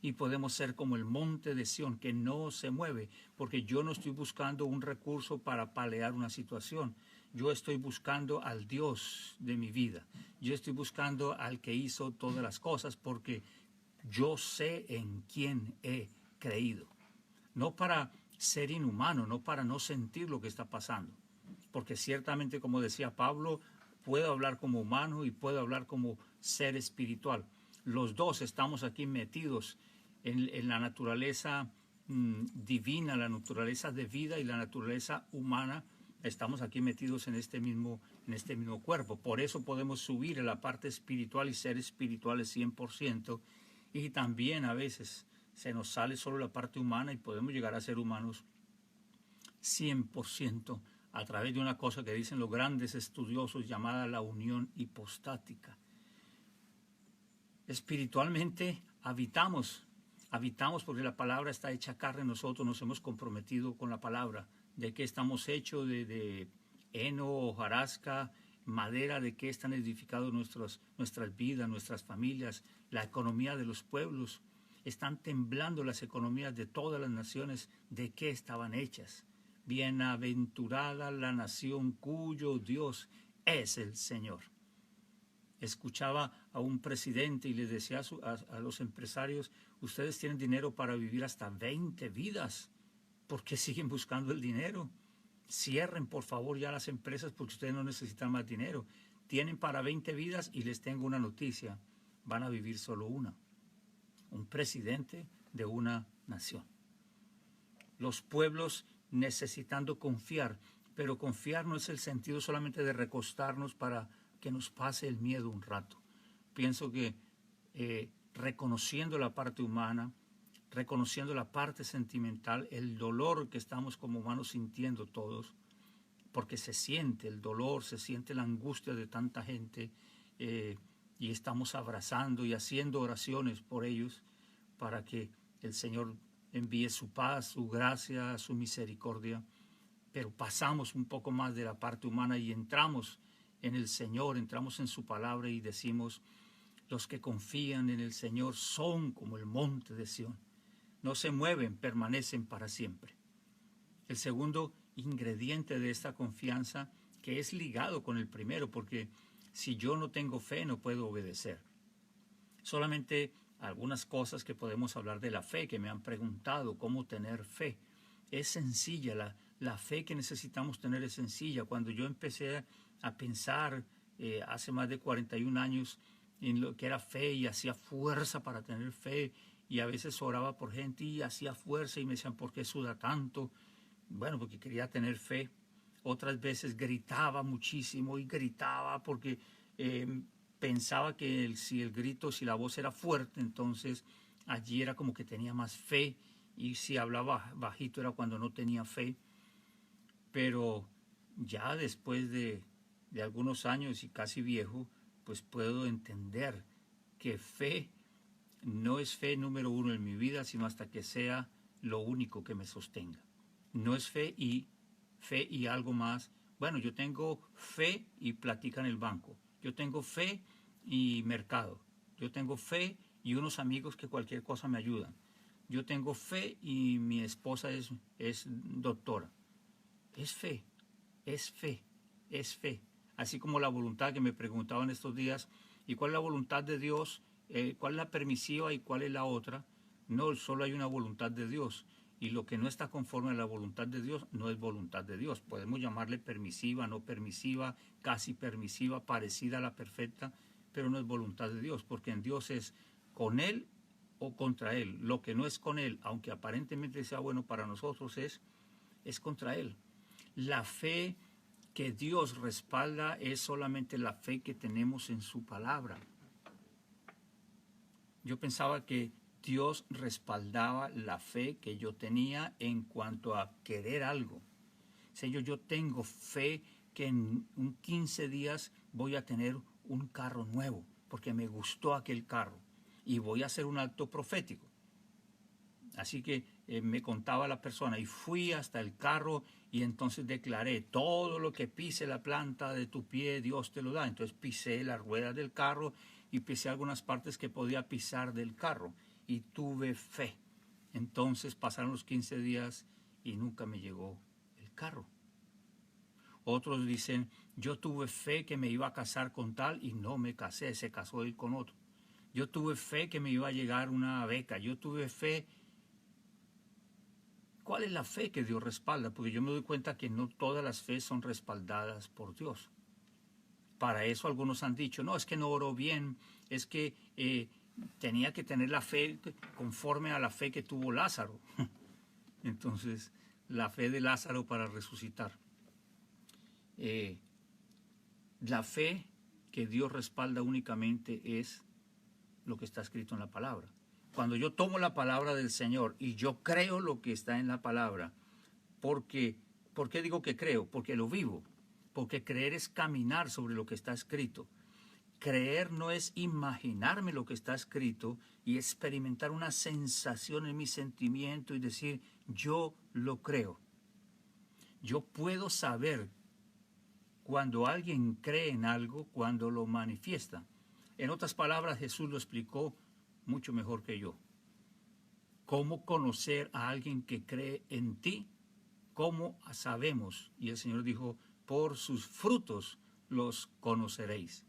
Y podemos ser como el monte de Sión, que no se mueve, porque yo no estoy buscando un recurso para paliar una situación. Yo estoy buscando al Dios de mi vida. Yo estoy buscando al que hizo todas las cosas, porque yo sé en quién he creído. No para ser inhumano, no para no sentir lo que está pasando. Porque ciertamente, como decía Pablo, puedo hablar como humano y puedo hablar como ser espiritual. Los dos estamos aquí metidos en la naturaleza divina, la naturaleza de vida y la naturaleza humana. Estamos aquí metidos en este mismo cuerpo. Por eso podemos subir a la parte espiritual y ser espirituales 100%. Y también a veces se nos sale solo la parte humana y podemos llegar a ser humanos 100% a través de una cosa que dicen los grandes estudiosos llamada la unión hipostática. Espiritualmente habitamos porque la palabra está hecha carne, nosotros nos hemos comprometido con la palabra. ¿De qué estamos hechos? De heno, hojarasca, madera, de qué están edificados nuestras vidas, nuestras familias, la economía de los pueblos. Están temblando las economías de todas las naciones, ¿de qué estaban hechas? Bienaventurada la nación cuyo Dios es el Señor. Escuchaba a un presidente y les decía a los empresarios, ustedes tienen dinero para vivir hasta 20 vidas. ¿Por qué siguen buscando el dinero? Cierren, por favor, ya las empresas porque ustedes no necesitan más dinero. Tienen para 20 vidas y les tengo una noticia. Van a vivir solo una. Un presidente de una nación. Los pueblos necesitando confiar, pero confiar no es el sentido solamente de recostarnos para que nos pase el miedo un rato. Pienso que reconociendo la parte humana, reconociendo la parte sentimental, el dolor que estamos como humanos sintiendo todos, porque se siente el dolor, se siente la angustia de tanta gente, y estamos abrazando y haciendo oraciones por ellos para que el Señor envíe su paz, su gracia, su misericordia, pero pasamos un poco más de la parte humana y entramos en el Señor, entramos en su palabra y decimos, los que confían en el Señor son como el monte de Sión, no se mueven, permanecen para siempre. El segundo ingrediente de esta confianza, que es ligado con el primero, porque si yo no tengo fe no puedo obedecer. Solamente algunas cosas que podemos hablar de la fe, que me han preguntado cómo tener fe. Es sencilla, la fe que necesitamos tener es sencilla. Cuando yo empecé a pensar hace más de 41 años en lo que era fe y hacía fuerza para tener fe, y a veces oraba por gente y hacía fuerza y me decían, ¿por qué suda tanto? Bueno, porque quería tener fe. Otras veces gritaba muchísimo y gritaba porque pensaba que si la voz era fuerte, entonces allí era como que tenía más fe, y si hablaba bajito era cuando no tenía fe. Pero ya después de algunos años y casi viejo, pues puedo entender que fe no es fe número uno en mi vida, sino hasta que sea lo único que me sostenga. No es fe y algo más. Bueno, yo tengo fe y platica en el banco. Yo tengo fe y mercado. Yo tengo fe y unos amigos que cualquier cosa me ayudan. Yo tengo fe y mi esposa es doctora. Es fe, es fe, es fe. Así como la voluntad que me preguntaban estos días, ¿y cuál es la voluntad de Dios? ¿Cuál es la permisiva y cuál es la otra? No, solo hay una voluntad de Dios. Y lo que no está conforme a la voluntad de Dios no es voluntad de Dios. Podemos llamarle permisiva, no permisiva, casi permisiva, parecida a la perfecta, pero no es voluntad de Dios, porque en Dios es con Él o contra Él. Lo que no es con Él, aunque aparentemente sea bueno para nosotros, es contra Él. La fe que Dios respalda es solamente la fe que tenemos en su palabra. Yo pensaba que Dios respaldaba la fe que yo tenía en cuanto a querer algo. Señor, yo tengo fe que en 15 días voy a tener un carro nuevo, porque me gustó aquel carro, y voy a hacer un acto profético. Así que me contaba la persona, y fui hasta el carro y entonces declaré, todo lo que pise la planta de tu pie, Dios te lo da. Entonces pisé las ruedas del carro y pisé algunas partes que podía pisar del carro, y tuve fe. Entonces pasaron los 15 días y nunca me llegó el carro. Otros dicen, yo tuve fe que me iba a casar con tal y no me casé, se casó él con otro. Yo tuve fe que me iba a llegar una beca, yo tuve fe. ¿Cuál es la fe que Dios respalda? Porque yo me doy cuenta que no todas las fe son respaldadas por Dios. Para eso algunos han dicho, no, es que no oró bien, es que tenía que tener la fe conforme a la fe que tuvo Lázaro. Entonces, la fe de Lázaro para resucitar. La fe que Dios respalda únicamente es lo que está escrito en la palabra. Cuando yo tomo la palabra del Señor y yo creo lo que está en la palabra, ¿por qué digo que creo? Porque lo vivo. Porque creer es caminar sobre lo que está escrito. Creer no es imaginarme lo que está escrito y experimentar una sensación en mi sentimiento y decir, yo lo creo. Yo puedo saber cuando alguien cree en algo, cuando lo manifiesta. En otras palabras, Jesús lo explicó mucho mejor que yo. ¿Cómo conocer a alguien que cree en ti? ¿Cómo sabemos? Y el Señor dijo, por sus frutos los conoceréis.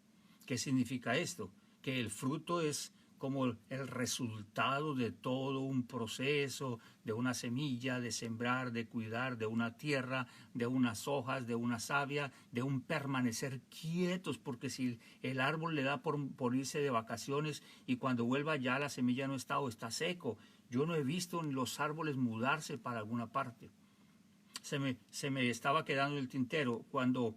¿Qué significa esto? Que el fruto es como el resultado de todo un proceso, de una semilla, de sembrar, de cuidar, de una tierra, de unas hojas, de una savia, de un permanecer quietos, porque si el árbol le da por irse de vacaciones y cuando vuelva ya la semilla no está o está seco. Yo no he visto en los árboles mudarse para alguna parte. Se me estaba quedando el tintero cuando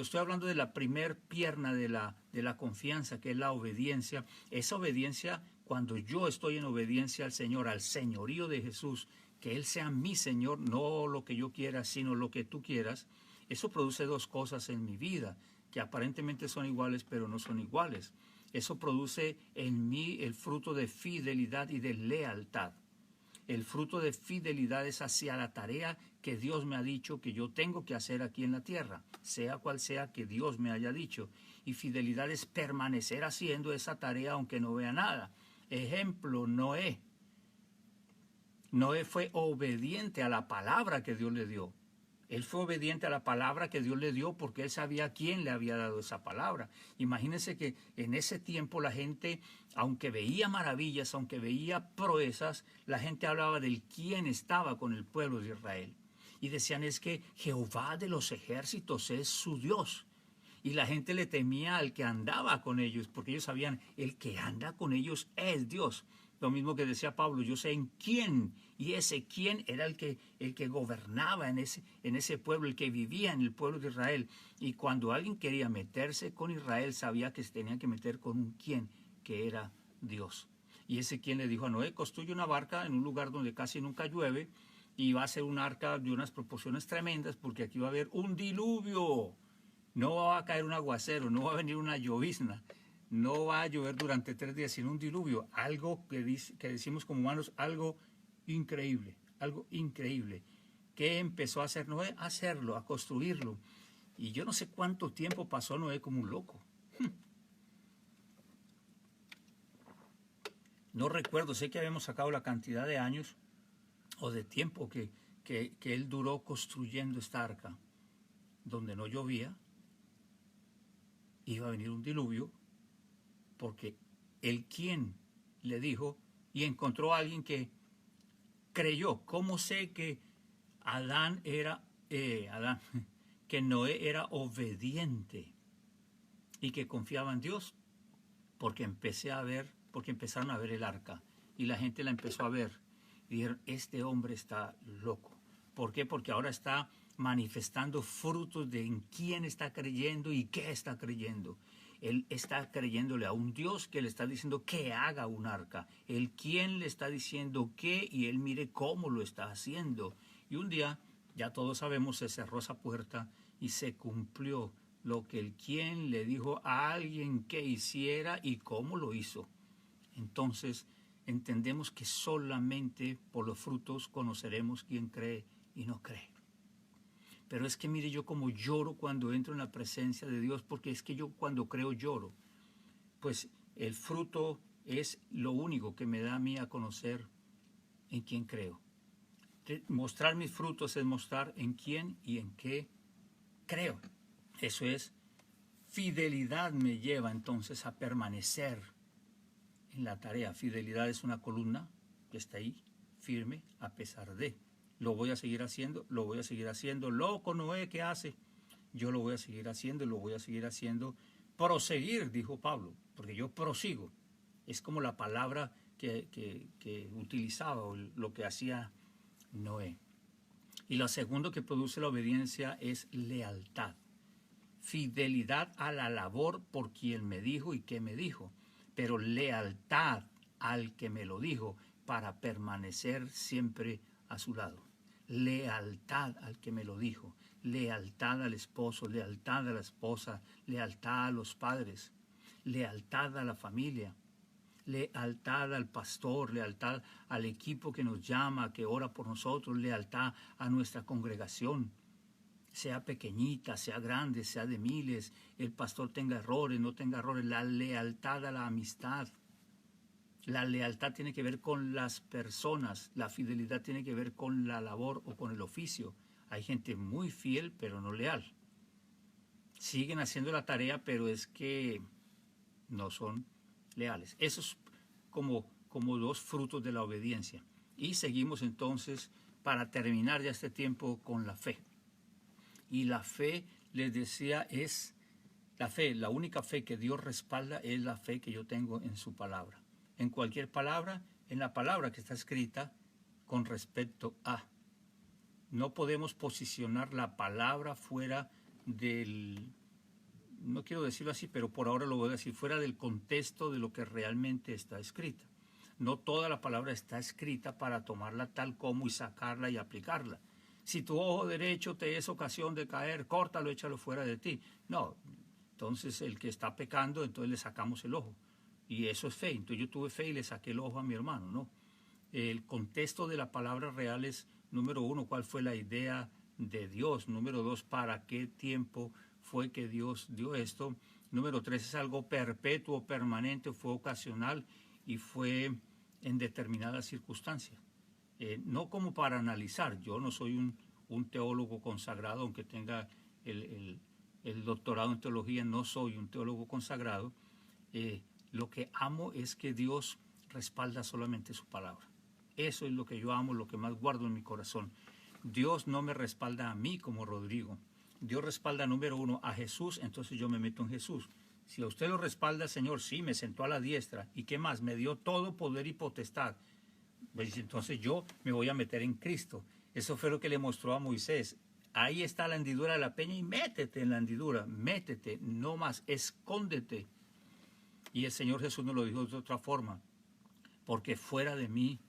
estoy hablando de la primer pierna de la confianza, que es la obediencia. Esa obediencia, cuando yo estoy en obediencia al Señor, al señorío de Jesús, que Él sea mi Señor, no lo que yo quiera, sino lo que tú quieras, eso produce dos cosas en mi vida, que aparentemente son iguales, pero no son iguales. Eso produce en mí el fruto de fidelidad y de lealtad. El fruto de fidelidad es hacia la tarea que Dios me ha dicho que yo tengo que hacer aquí en la tierra, sea cual sea que Dios me haya dicho. Y fidelidad es permanecer haciendo esa tarea aunque no vea nada. Ejemplo, Noé. Noé fue obediente a la palabra que Dios le dio. Él fue obediente a la palabra que Dios le dio porque él sabía quién le había dado esa palabra. Imagínense que en ese tiempo la gente, aunque veía maravillas, aunque veía proezas, la gente hablaba del quién estaba con el pueblo de Israel. Y decían es que Jehová de los ejércitos es su Dios. Y la gente le temía al que andaba con ellos, porque ellos sabían, el que anda con ellos es Dios. Lo mismo que decía Pablo, yo sé en quién, y ese quién era el que gobernaba en ese pueblo, el que vivía en el pueblo de Israel. Y cuando alguien quería meterse con Israel, sabía que se tenía que meter con un quién, que era Dios. Y ese quién le dijo a Noé, construye una barca en un lugar donde casi nunca llueve, y va a ser un arca de unas proporciones tremendas, porque aquí va a haber un diluvio. No va a caer un aguacero, no va a venir una llovizna, no va a llover durante 3 días, sino un diluvio. Algo que decimos como humanos, algo increíble, algo increíble. ¿Qué empezó a hacer Noé? A hacerlo, a construirlo. Y yo no sé cuánto tiempo pasó Noé como un loco. No recuerdo, sé que habíamos sacado la cantidad de años o de tiempo que él duró construyendo esta arca, donde no llovía. Iba a venir un diluvio, porque el quien le dijo, y encontró a alguien que creyó. ¿Cómo sé que que Noé era obediente y que confiaba en Dios? Porque empezaron a ver el arca y la gente la empezó a ver y dijeron, este hombre está loco. ¿Por qué? Porque ahora está manifestando frutos de en quién está creyendo y qué está creyendo. Él está creyéndole a un Dios que le está diciendo que haga un arca. El quién le está diciendo qué y él mire cómo lo está haciendo. Y un día, ya todos sabemos, se cerró esa puerta y se cumplió lo que el quién le dijo a alguien que hiciera y cómo lo hizo. Entonces entendemos que solamente por los frutos conoceremos quién cree y no cree. Pero es que mire yo como lloro cuando entro en la presencia de Dios, porque es que yo cuando creo lloro. Pues el fruto es lo único que me da a mí a conocer en quién creo. Mostrar mis frutos es mostrar en quién y en qué creo. Eso es, fidelidad me lleva entonces a permanecer en la tarea. Fidelidad es una columna que está ahí, firme, a pesar de. Lo voy a seguir haciendo, lo voy a seguir haciendo. Loco Noé, ¿qué hace? Yo lo voy a seguir haciendo, lo voy a seguir haciendo. Proseguir, dijo Pablo, porque yo prosigo. Es como la palabra que utilizaba o lo que hacía Noé. Y lo segundo que produce la obediencia es lealtad. Fidelidad a la labor por quien me dijo y qué me dijo, pero lealtad al que me lo dijo para permanecer siempre a su lado. Lealtad al que me lo dijo, lealtad al esposo, lealtad a la esposa, lealtad a los padres, lealtad a la familia, lealtad al pastor, lealtad al equipo que nos llama, que ora por nosotros, lealtad a nuestra congregación, sea pequeñita, sea grande, sea de miles, el pastor tenga errores, no tenga errores, la lealtad a la amistad. La lealtad tiene que ver con las personas, la fidelidad tiene que ver con la labor o con el oficio. Hay gente muy fiel pero no leal. Siguen haciendo la tarea, pero es que no son leales. Eso es como dos frutos de la obediencia. Y seguimos entonces, para terminar ya este tiempo, con la fe. Y la fe, les decía, es la fe, la única fe que Dios respalda es la fe que yo tengo en su palabra. En cualquier palabra, en la palabra que está escrita con respecto a. No podemos posicionar la palabra fuera del, no quiero decirlo así, pero por ahora lo voy a decir, fuera del contexto de lo que realmente está escrita. No toda la palabra está escrita para tomarla tal como y sacarla y aplicarla. Si tu ojo derecho te es ocasión de caer, córtalo, échalo fuera de ti. No, entonces el que está pecando, entonces le sacamos el ojo. Y eso es fe. Entonces yo tuve fe y le saqué el ojo a mi hermano, ¿no? El contexto de la palabra real es, número uno, cuál fue la idea de Dios. Número dos, para qué tiempo fue que Dios dio esto. Número tres, es algo perpetuo, permanente, fue ocasional y fue en determinadas circunstancias. No como para analizar. Yo no soy un teólogo consagrado, aunque tenga el doctorado en teología, no soy un teólogo consagrado. Lo que amo es que Dios respalda solamente su palabra. Eso es lo que yo amo, lo que más guardo en mi corazón. Dios no me respalda a mí como Rodrigo. Dios respalda, número uno, a Jesús, entonces yo me meto en Jesús. Si a usted lo respalda, Señor, sí, me sentó a la diestra. ¿Y qué más? Me dio todo poder y potestad. Pues entonces yo me voy a meter en Cristo. Eso fue lo que le mostró a Moisés. Ahí está la hendidura de la peña y métete en la hendidura. Métete, no más, escóndete. Y el Señor Jesús nos lo dijo de otra forma. Porque fuera de mí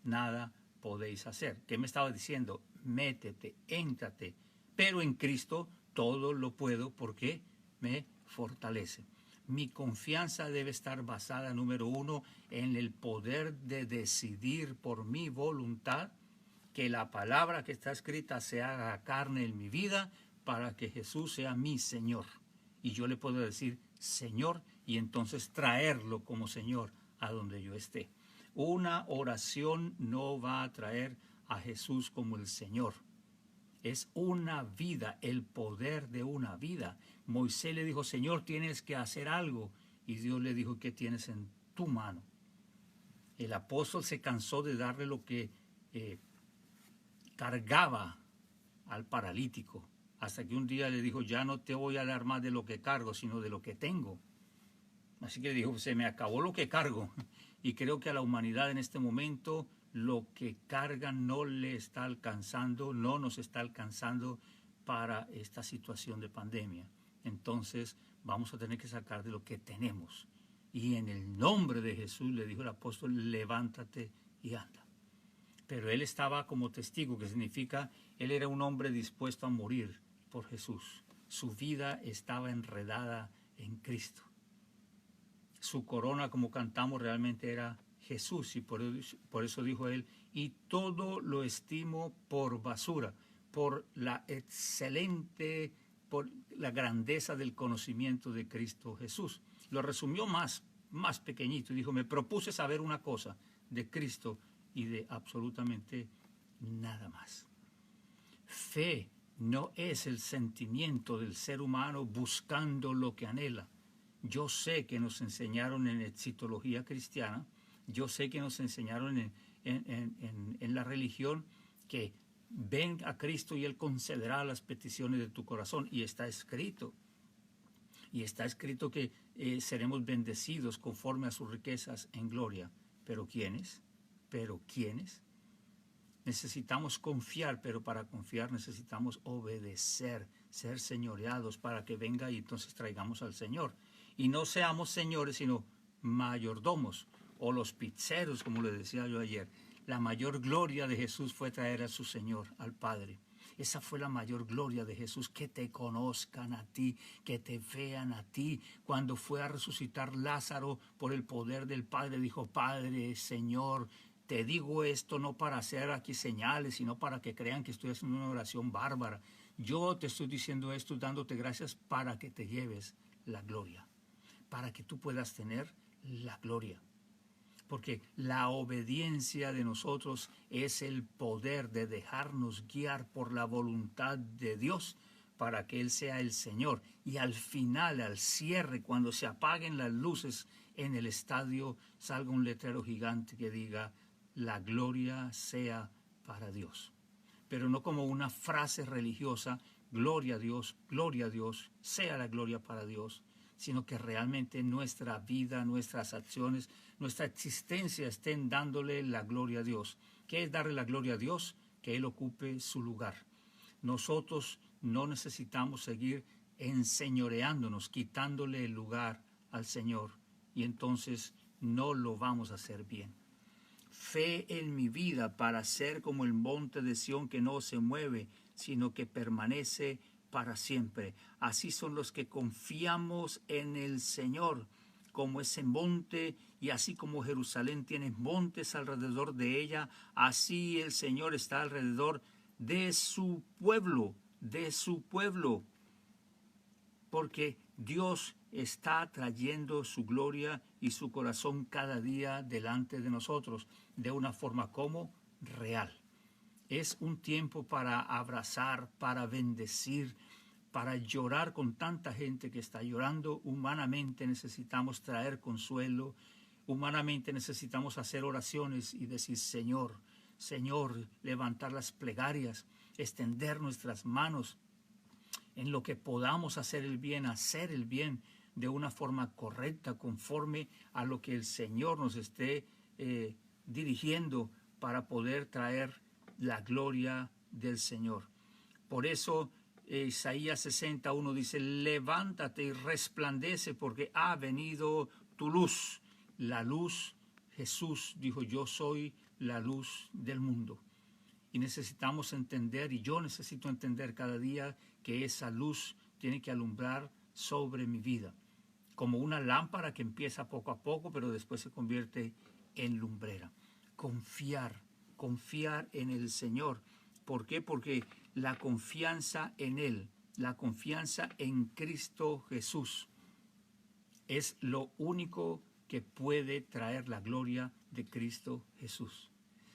nada podéis hacer. ¿Qué me estaba diciendo? Métete, éntrate. Pero en Cristo todo lo puedo porque me fortalece. Mi confianza debe estar basada, número uno, en el poder de decidir por mi voluntad que la palabra que está escrita se haga carne en mi vida para que Jesús sea mi Señor. Y yo le puedo decir Señor y entonces traerlo como Señor a donde yo esté. Una oración no va a traer a Jesús como el Señor. Es una vida, el poder de una vida. Moisés le dijo, Señor, tienes que hacer algo. Y Dios le dijo, ¿qué tienes en tu mano? El apóstol se cansó de darle lo que cargaba al paralítico. Hasta que un día le dijo, ya no te voy a dar más de lo que cargo, sino de lo que tengo. Así que dijo, se me acabó lo que cargo. Y creo que a la humanidad en este momento lo que carga no le está alcanzando, no nos está alcanzando para esta situación de pandemia. Entonces vamos a tener que sacar de lo que tenemos. Y en el nombre de Jesús le dijo el apóstol, levántate y anda. Pero él estaba como testigo, que significa, él era un hombre dispuesto a morir por Jesús. Su vida estaba enredada en Cristo. Su corona, como cantamos, realmente era Jesús, y por eso dijo él, y todo lo estimo por basura, por la excelente, por la grandeza del conocimiento de Cristo Jesús. Lo resumió más pequeñito y dijo, me propuse saber una cosa de Cristo y de absolutamente nada más. Fe no es el sentimiento del ser humano buscando lo que anhela. Yo sé que nos enseñaron en excitología cristiana, yo sé que nos enseñaron en la religión que ven a Cristo y Él concederá las peticiones de tu corazón, y está escrito. Y está escrito que seremos bendecidos conforme a sus riquezas en gloria. ¿Pero quiénes? ¿Pero quiénes? Necesitamos confiar, pero para confiar necesitamos obedecer, ser señoreados para que venga y entonces traigamos al Señor. Y no seamos señores, sino mayordomos o los pizzeros, como le decía yo ayer. La mayor gloria de Jesús fue traer a su Señor, al Padre. Esa fue la mayor gloria de Jesús, que te conozcan a ti, que te vean a ti. Cuando fue a resucitar Lázaro por el poder del Padre, dijo: Padre, Señor, te digo esto no para hacer aquí señales, sino para que crean que estoy haciendo una oración bárbara. Yo te estoy diciendo esto dándote gracias para que te lleves la gloria, para que tú puedas tener la gloria. Porque la obediencia de nosotros es el poder de dejarnos guiar por la voluntad de Dios para que Él sea el Señor. Y al final, al cierre, cuando se apaguen las luces en el estadio, salga un letrero gigante que diga: la gloria sea para Dios. Pero no como una frase religiosa: gloria a Dios, sea la gloria para Dios, sino que realmente nuestra vida, nuestras acciones, nuestra existencia estén dándole la gloria a Dios. ¿Qué es darle la gloria a Dios? Que Él ocupe su lugar. Nosotros no necesitamos seguir enseñoreándonos, quitándole el lugar al Señor, y entonces no lo vamos a hacer bien. Fe en mi vida para ser como el monte de Sión, que no se mueve, sino que permanece para siempre. Así son los que confiamos en el Señor, como ese monte, y así como Jerusalén tiene montes alrededor de ella, así el Señor está alrededor de su pueblo, porque Dios está trayendo su gloria y su corazón cada día delante de nosotros, de una forma como real. Es un tiempo para abrazar, para bendecir, para llorar con tanta gente que está llorando. Humanamente necesitamos traer consuelo, humanamente necesitamos hacer oraciones y decir: Señor, Señor, levantar las plegarias, extender nuestras manos en lo que podamos hacer el bien de una forma correcta, conforme a lo que el Señor nos esté dirigiendo, para poder traer la gloria del Señor. Por eso Isaías 61 dice: levántate y resplandece, porque ha venido tu luz. La luz, Jesús dijo: yo soy la luz del mundo. Y necesitamos entender, y yo necesito entender cada día, que esa luz tiene que alumbrar sobre mi vida, como una lámpara que empieza poco a poco, pero después se convierte en lumbrera. Confiar en el Señor. ¿Por qué? Porque la confianza en Él, la confianza en Cristo Jesús, es lo único que puede traer la gloria de Cristo Jesús.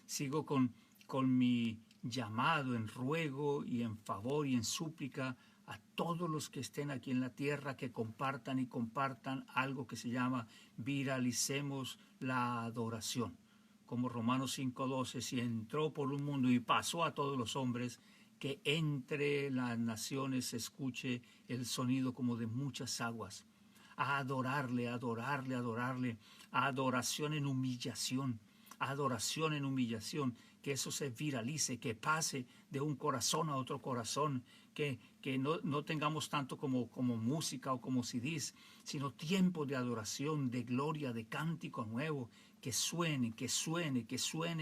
Sigo con mi llamado en ruego y en favor y en súplica a todos los que estén aquí en la tierra, que compartan y compartan algo que se llama viralicemos la adoración. Como Romanos 5:12, si entró por un mundo y pasó a todos los hombres, que entre las naciones se escuche el sonido como de muchas aguas. A adorarle, adorarle, adorarle, a adoración en humillación, que eso se viralice, que pase de un corazón a otro corazón, que no tengamos tanto como música o como CDs, sino tiempo de adoración, de gloria, de cántico nuevo, que suene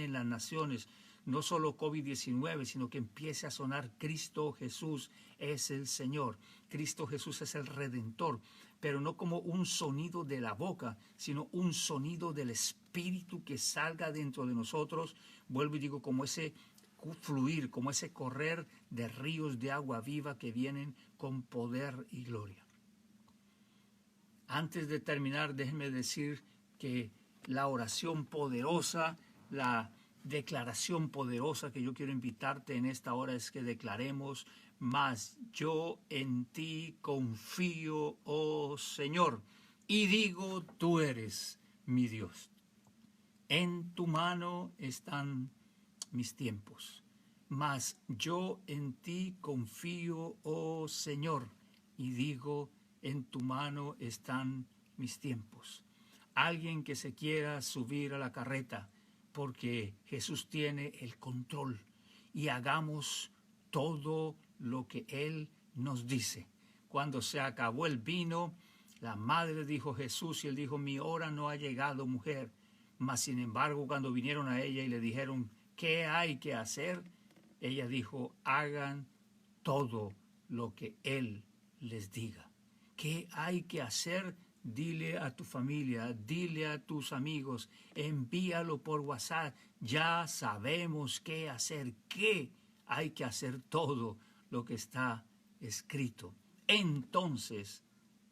en las naciones. No solo COVID-19, sino que empiece a sonar: Cristo Jesús es el Señor, Cristo Jesús es el Redentor, pero no como un sonido de la boca, sino un sonido del Espíritu que salga dentro de nosotros. Vuelvo y digo, como ese fluir, como ese correr de ríos de agua viva que vienen con poder y gloria. Antes de terminar, déjenme decir que la oración poderosa, la declaración poderosa que yo quiero invitarte en esta hora es que declaremos: mas yo en ti confío, oh Señor, y digo: tú eres mi Dios. En tu mano están mis tiempos, mas yo en ti confío, oh Señor, y digo: en tu mano están mis tiempos. Alguien que se quiera subir a la carreta, porque Jesús tiene el control, y hagamos todo lo que Él nos dice. Cuando se acabó el vino, la madre dijo Jesús, y Él dijo, mi hora no ha llegado, mujer. Mas sin embargo, cuando vinieron a ella y le dijeron, ¿qué hay que hacer? Ella dijo, hagan todo lo que Él les diga. ¿Qué hay que hacer? Dile a tu familia, dile a tus amigos, envíalo por WhatsApp. Ya sabemos qué hacer, qué hay que hacer, todo lo que está escrito. Entonces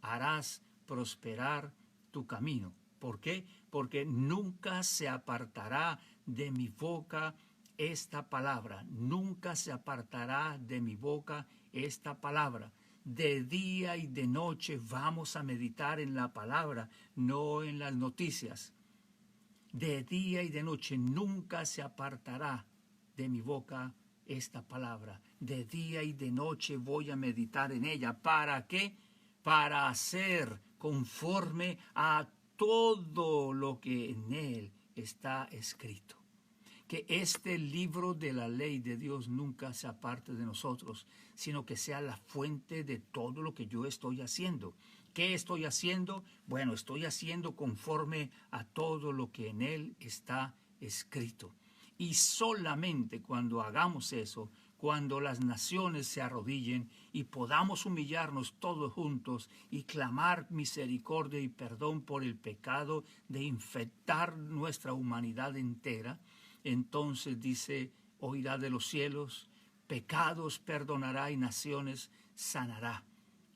harás prosperar tu camino. ¿Por qué? Porque nunca se apartará de mi boca esta palabra, nunca se apartará de mi boca esta palabra. De día y de noche vamos a meditar en la palabra, no en las noticias. De día y de noche nunca se apartará de mi boca esta palabra. De día y de noche voy a meditar en ella. ¿Para qué? Para hacer conforme a todo lo que en él está escrito. Que este libro de la ley de Dios nunca se aparte de nosotros, sino que sea la fuente de todo lo que yo estoy haciendo. ¿Qué estoy haciendo? Bueno, estoy haciendo conforme a todo lo que en él está escrito. Y solamente cuando hagamos eso, cuando las naciones se arrodillen y podamos humillarnos todos juntos y clamar misericordia y perdón por el pecado de infectar nuestra humanidad entera, entonces dice, oirá de los cielos, pecados perdonará y naciones sanará.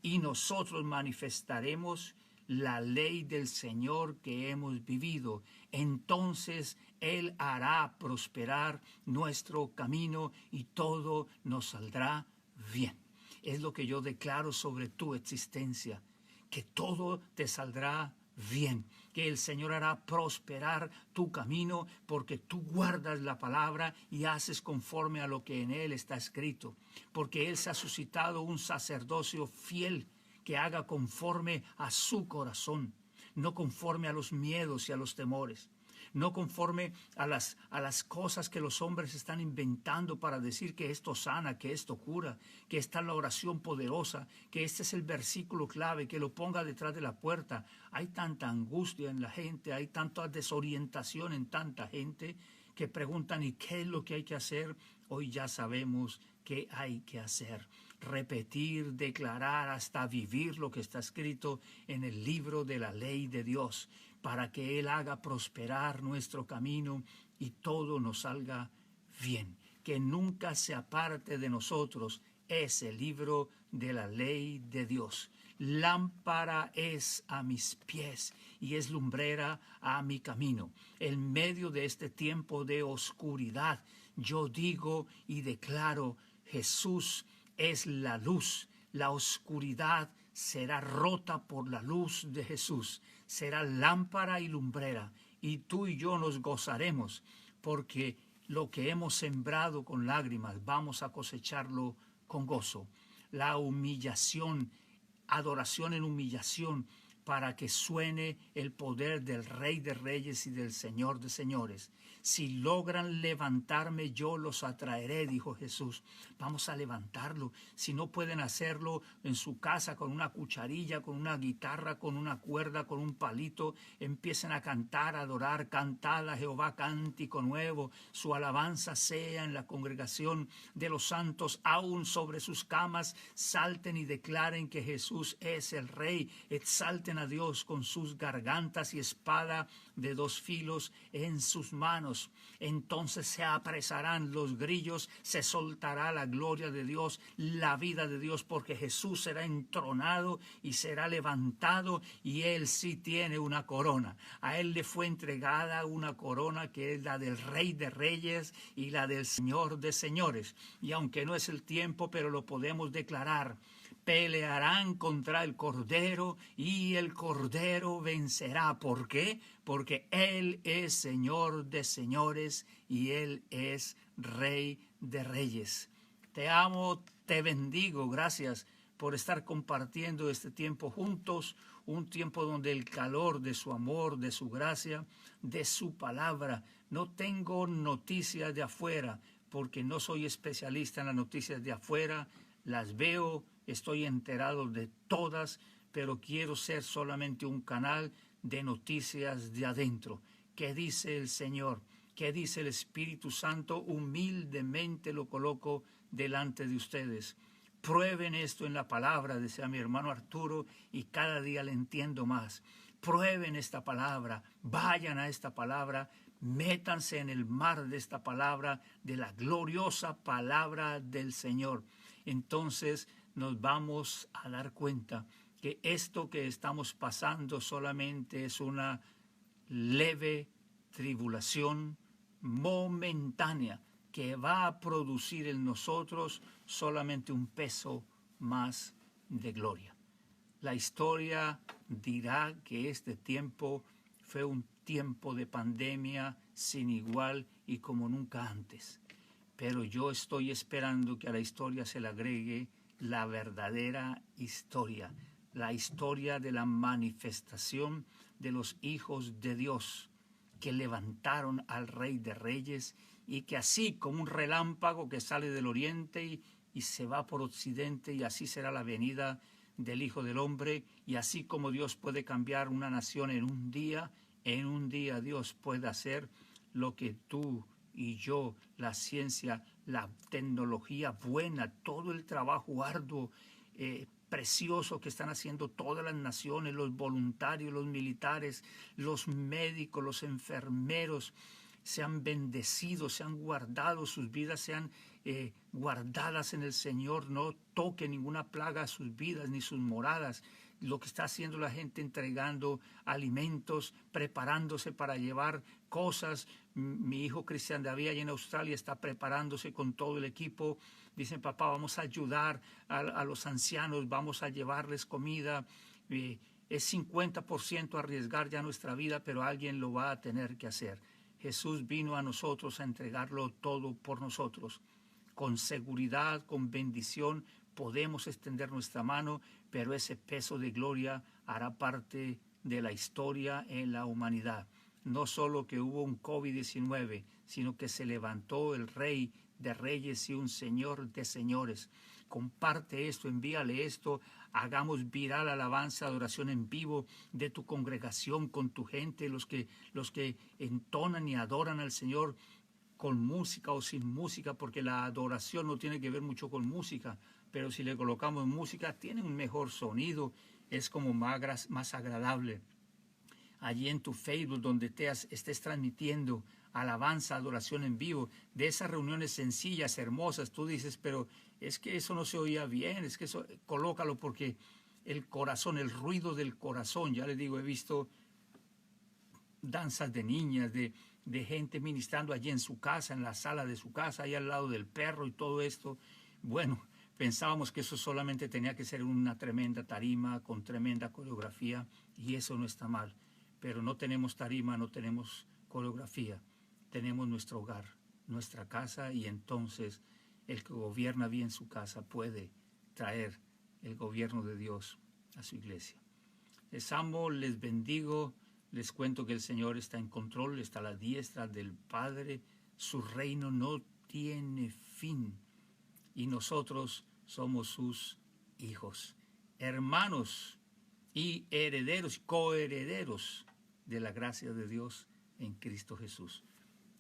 Y nosotros manifestaremos la ley del Señor que hemos vivido. Entonces Él hará prosperar nuestro camino y todo nos saldrá bien. Es lo que yo declaro sobre tu existencia, que todo te saldrá bien, que el Señor hará prosperar tu camino porque tú guardas la palabra y haces conforme a lo que en él está escrito, porque Él se ha suscitado un sacerdocio fiel que haga conforme a su corazón, no conforme a los miedos y a los temores, no conforme a las cosas que los hombres están inventando para decir que esto sana, que esto cura, que esta es la oración poderosa, que este es el versículo clave, que lo ponga detrás de la puerta. Hay tanta angustia en la gente, hay tanta desorientación en tanta gente que preguntan, ¿y qué es lo que hay que hacer? Hoy ya sabemos qué hay que hacer. Repetir, declarar, hasta vivir lo que está escrito en el libro de la ley de Dios, para que Él haga prosperar nuestro camino y todo nos salga bien. Que nunca se aparte de nosotros ese libro de la ley de Dios. Lámpara es a mis pies y es lumbrera a mi camino. En medio de este tiempo de oscuridad, yo digo y declaro, Jesús es la luz. La oscuridad será rota por la luz de Jesús. Será lámpara y lumbrera. Y tú y yo nos gozaremos, porque lo que hemos sembrado con lágrimas vamos a cosecharlo con gozo. La humillación, adoración en humillación, para que suene el poder del Rey de Reyes y del Señor de Señores. Si logran levantarme, yo los atraeré, dijo Jesús. Vamos a levantarlo. Si no pueden hacerlo en su casa con una cucharilla, con una guitarra, con una cuerda, con un palito, empiecen a cantar, a adorar. Cantad a Jehová cántico nuevo. Su alabanza sea en la congregación de los santos. Aún sobre sus camas salten y declaren que Jesús es el Rey. Exalten a Dios con sus gargantas y espada de dos filos en sus manos. Entonces se apresarán los grillos, se soltará la gloria de Dios, la vida de Dios, porque Jesús será entronado y será levantado, y Él sí tiene una corona. A Él le fue entregada una corona que es la del Rey de Reyes y la del Señor de Señores. Y aunque no es el tiempo, pero lo podemos declarar. Pelearán contra el Cordero y el Cordero vencerá. ¿Por qué? Porque Él es Señor de señores y Él es Rey de reyes. Te amo, te bendigo. Gracias por estar compartiendo este tiempo juntos, un tiempo donde el calor de su amor, de su gracia, de su palabra. No tengo noticias de afuera, porque no soy especialista en las noticias de afuera, las veo, estoy enterado de todas, pero quiero ser solamente un canal de noticias de adentro. ¿Qué dice el Señor? ¿Qué dice el Espíritu Santo? Humildemente lo coloco delante de ustedes. Prueben esto en la palabra, decía mi hermano Arturo, y cada día le entiendo más. Prueben esta palabra, vayan a esta palabra, métanse en el mar de esta palabra, de la gloriosa palabra del Señor. Entonces nos vamos a dar cuenta que esto que estamos pasando solamente es una leve tribulación momentánea que va a producir en nosotros solamente un peso más de gloria. La historia dirá que este tiempo fue un tiempo de pandemia sin igual y como nunca antes. Pero yo estoy esperando que a la historia se le agregue la verdadera historia, la historia de la manifestación de los hijos de Dios que levantaron al Rey de Reyes y que así como un relámpago que sale del oriente y se va por occidente, y así será la venida del Hijo del Hombre, y así como Dios puede cambiar una nación en un día Dios puede hacer lo que tú y yo, la ciencia, la tecnología buena, todo el trabajo arduo, precioso que están haciendo todas las naciones, los voluntarios, los militares, los médicos, los enfermeros, sean bendecidos, sean guardados, sus vidas sean guardadas en el Señor, no toque ninguna plaga a sus vidas ni sus moradas. Lo que está haciendo la gente entregando alimentos, preparándose para llevar cosas. Mi hijo Cristian David allá en Australia está preparándose con todo el equipo. Dicen, papá, vamos a ayudar a los ancianos, vamos a llevarles comida. Es 50% arriesgar ya nuestra vida, pero alguien lo va a tener que hacer. Jesús vino a nosotros a entregarlo todo por nosotros. Con seguridad, con bendición, podemos extender nuestra mano, pero ese peso de gloria hará parte de la historia en la humanidad. No solo que hubo un COVID-19, sino que se levantó el Rey de Reyes y un Señor de Señores. Comparte esto, envíale esto, hagamos viral alabanza, adoración en vivo de tu congregación con tu gente, los que entonan y adoran al Señor con música o sin música, porque la adoración no tiene que ver mucho con música, pero si le colocamos música tiene un mejor sonido, es como más agradable. Allí en tu Facebook donde estés transmitiendo alabanza, adoración en vivo, de esas reuniones sencillas, hermosas, tú dices, pero es que eso no se oía bien, es que eso, colócalo porque el corazón, el ruido del corazón, ya les digo, he visto danzas de niñas, de gente ministrando allí en su casa, en la sala de su casa, ahí al lado del perro y todo esto. Bueno, pensábamos que eso solamente tenía que ser una tremenda tarima con tremenda coreografía, y eso no está mal. Pero no tenemos tarima, no tenemos coreografía, tenemos nuestro hogar, nuestra casa, y entonces el que gobierna bien su casa puede traer el gobierno de Dios a su iglesia. Les amo, les bendigo, les cuento que el Señor está en control, está a la diestra del Padre, su reino no tiene fin y nosotros somos sus hijos, hermanos y herederos, coherederos de la gracia de Dios en Cristo Jesús.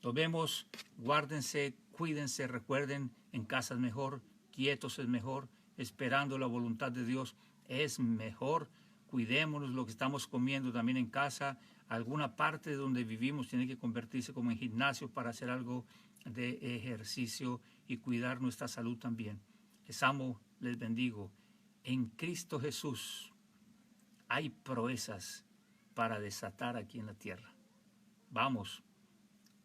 Nos vemos, guárdense, cuídense, recuerden, en casa es mejor, quietos es mejor, esperando la voluntad de Dios es mejor. Cuidémonos lo que estamos comiendo también en casa. Alguna parte de donde vivimos tiene que convertirse como en gimnasio para hacer algo de ejercicio y cuidar nuestra salud también. Les amo, les bendigo. En Cristo Jesús hay proezas para desatar aquí en la tierra. Vamos,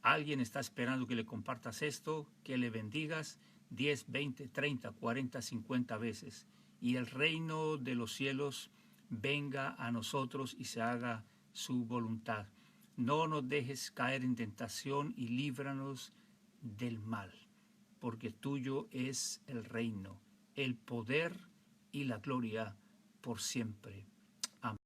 alguien está esperando que le compartas esto, que le bendigas 10, 20, 30, 40, 50 veces. Y el reino de los cielos venga a nosotros y se haga su voluntad. No nos dejes caer en tentación y líbranos del mal, porque tuyo es el reino, el poder y la gloria por siempre.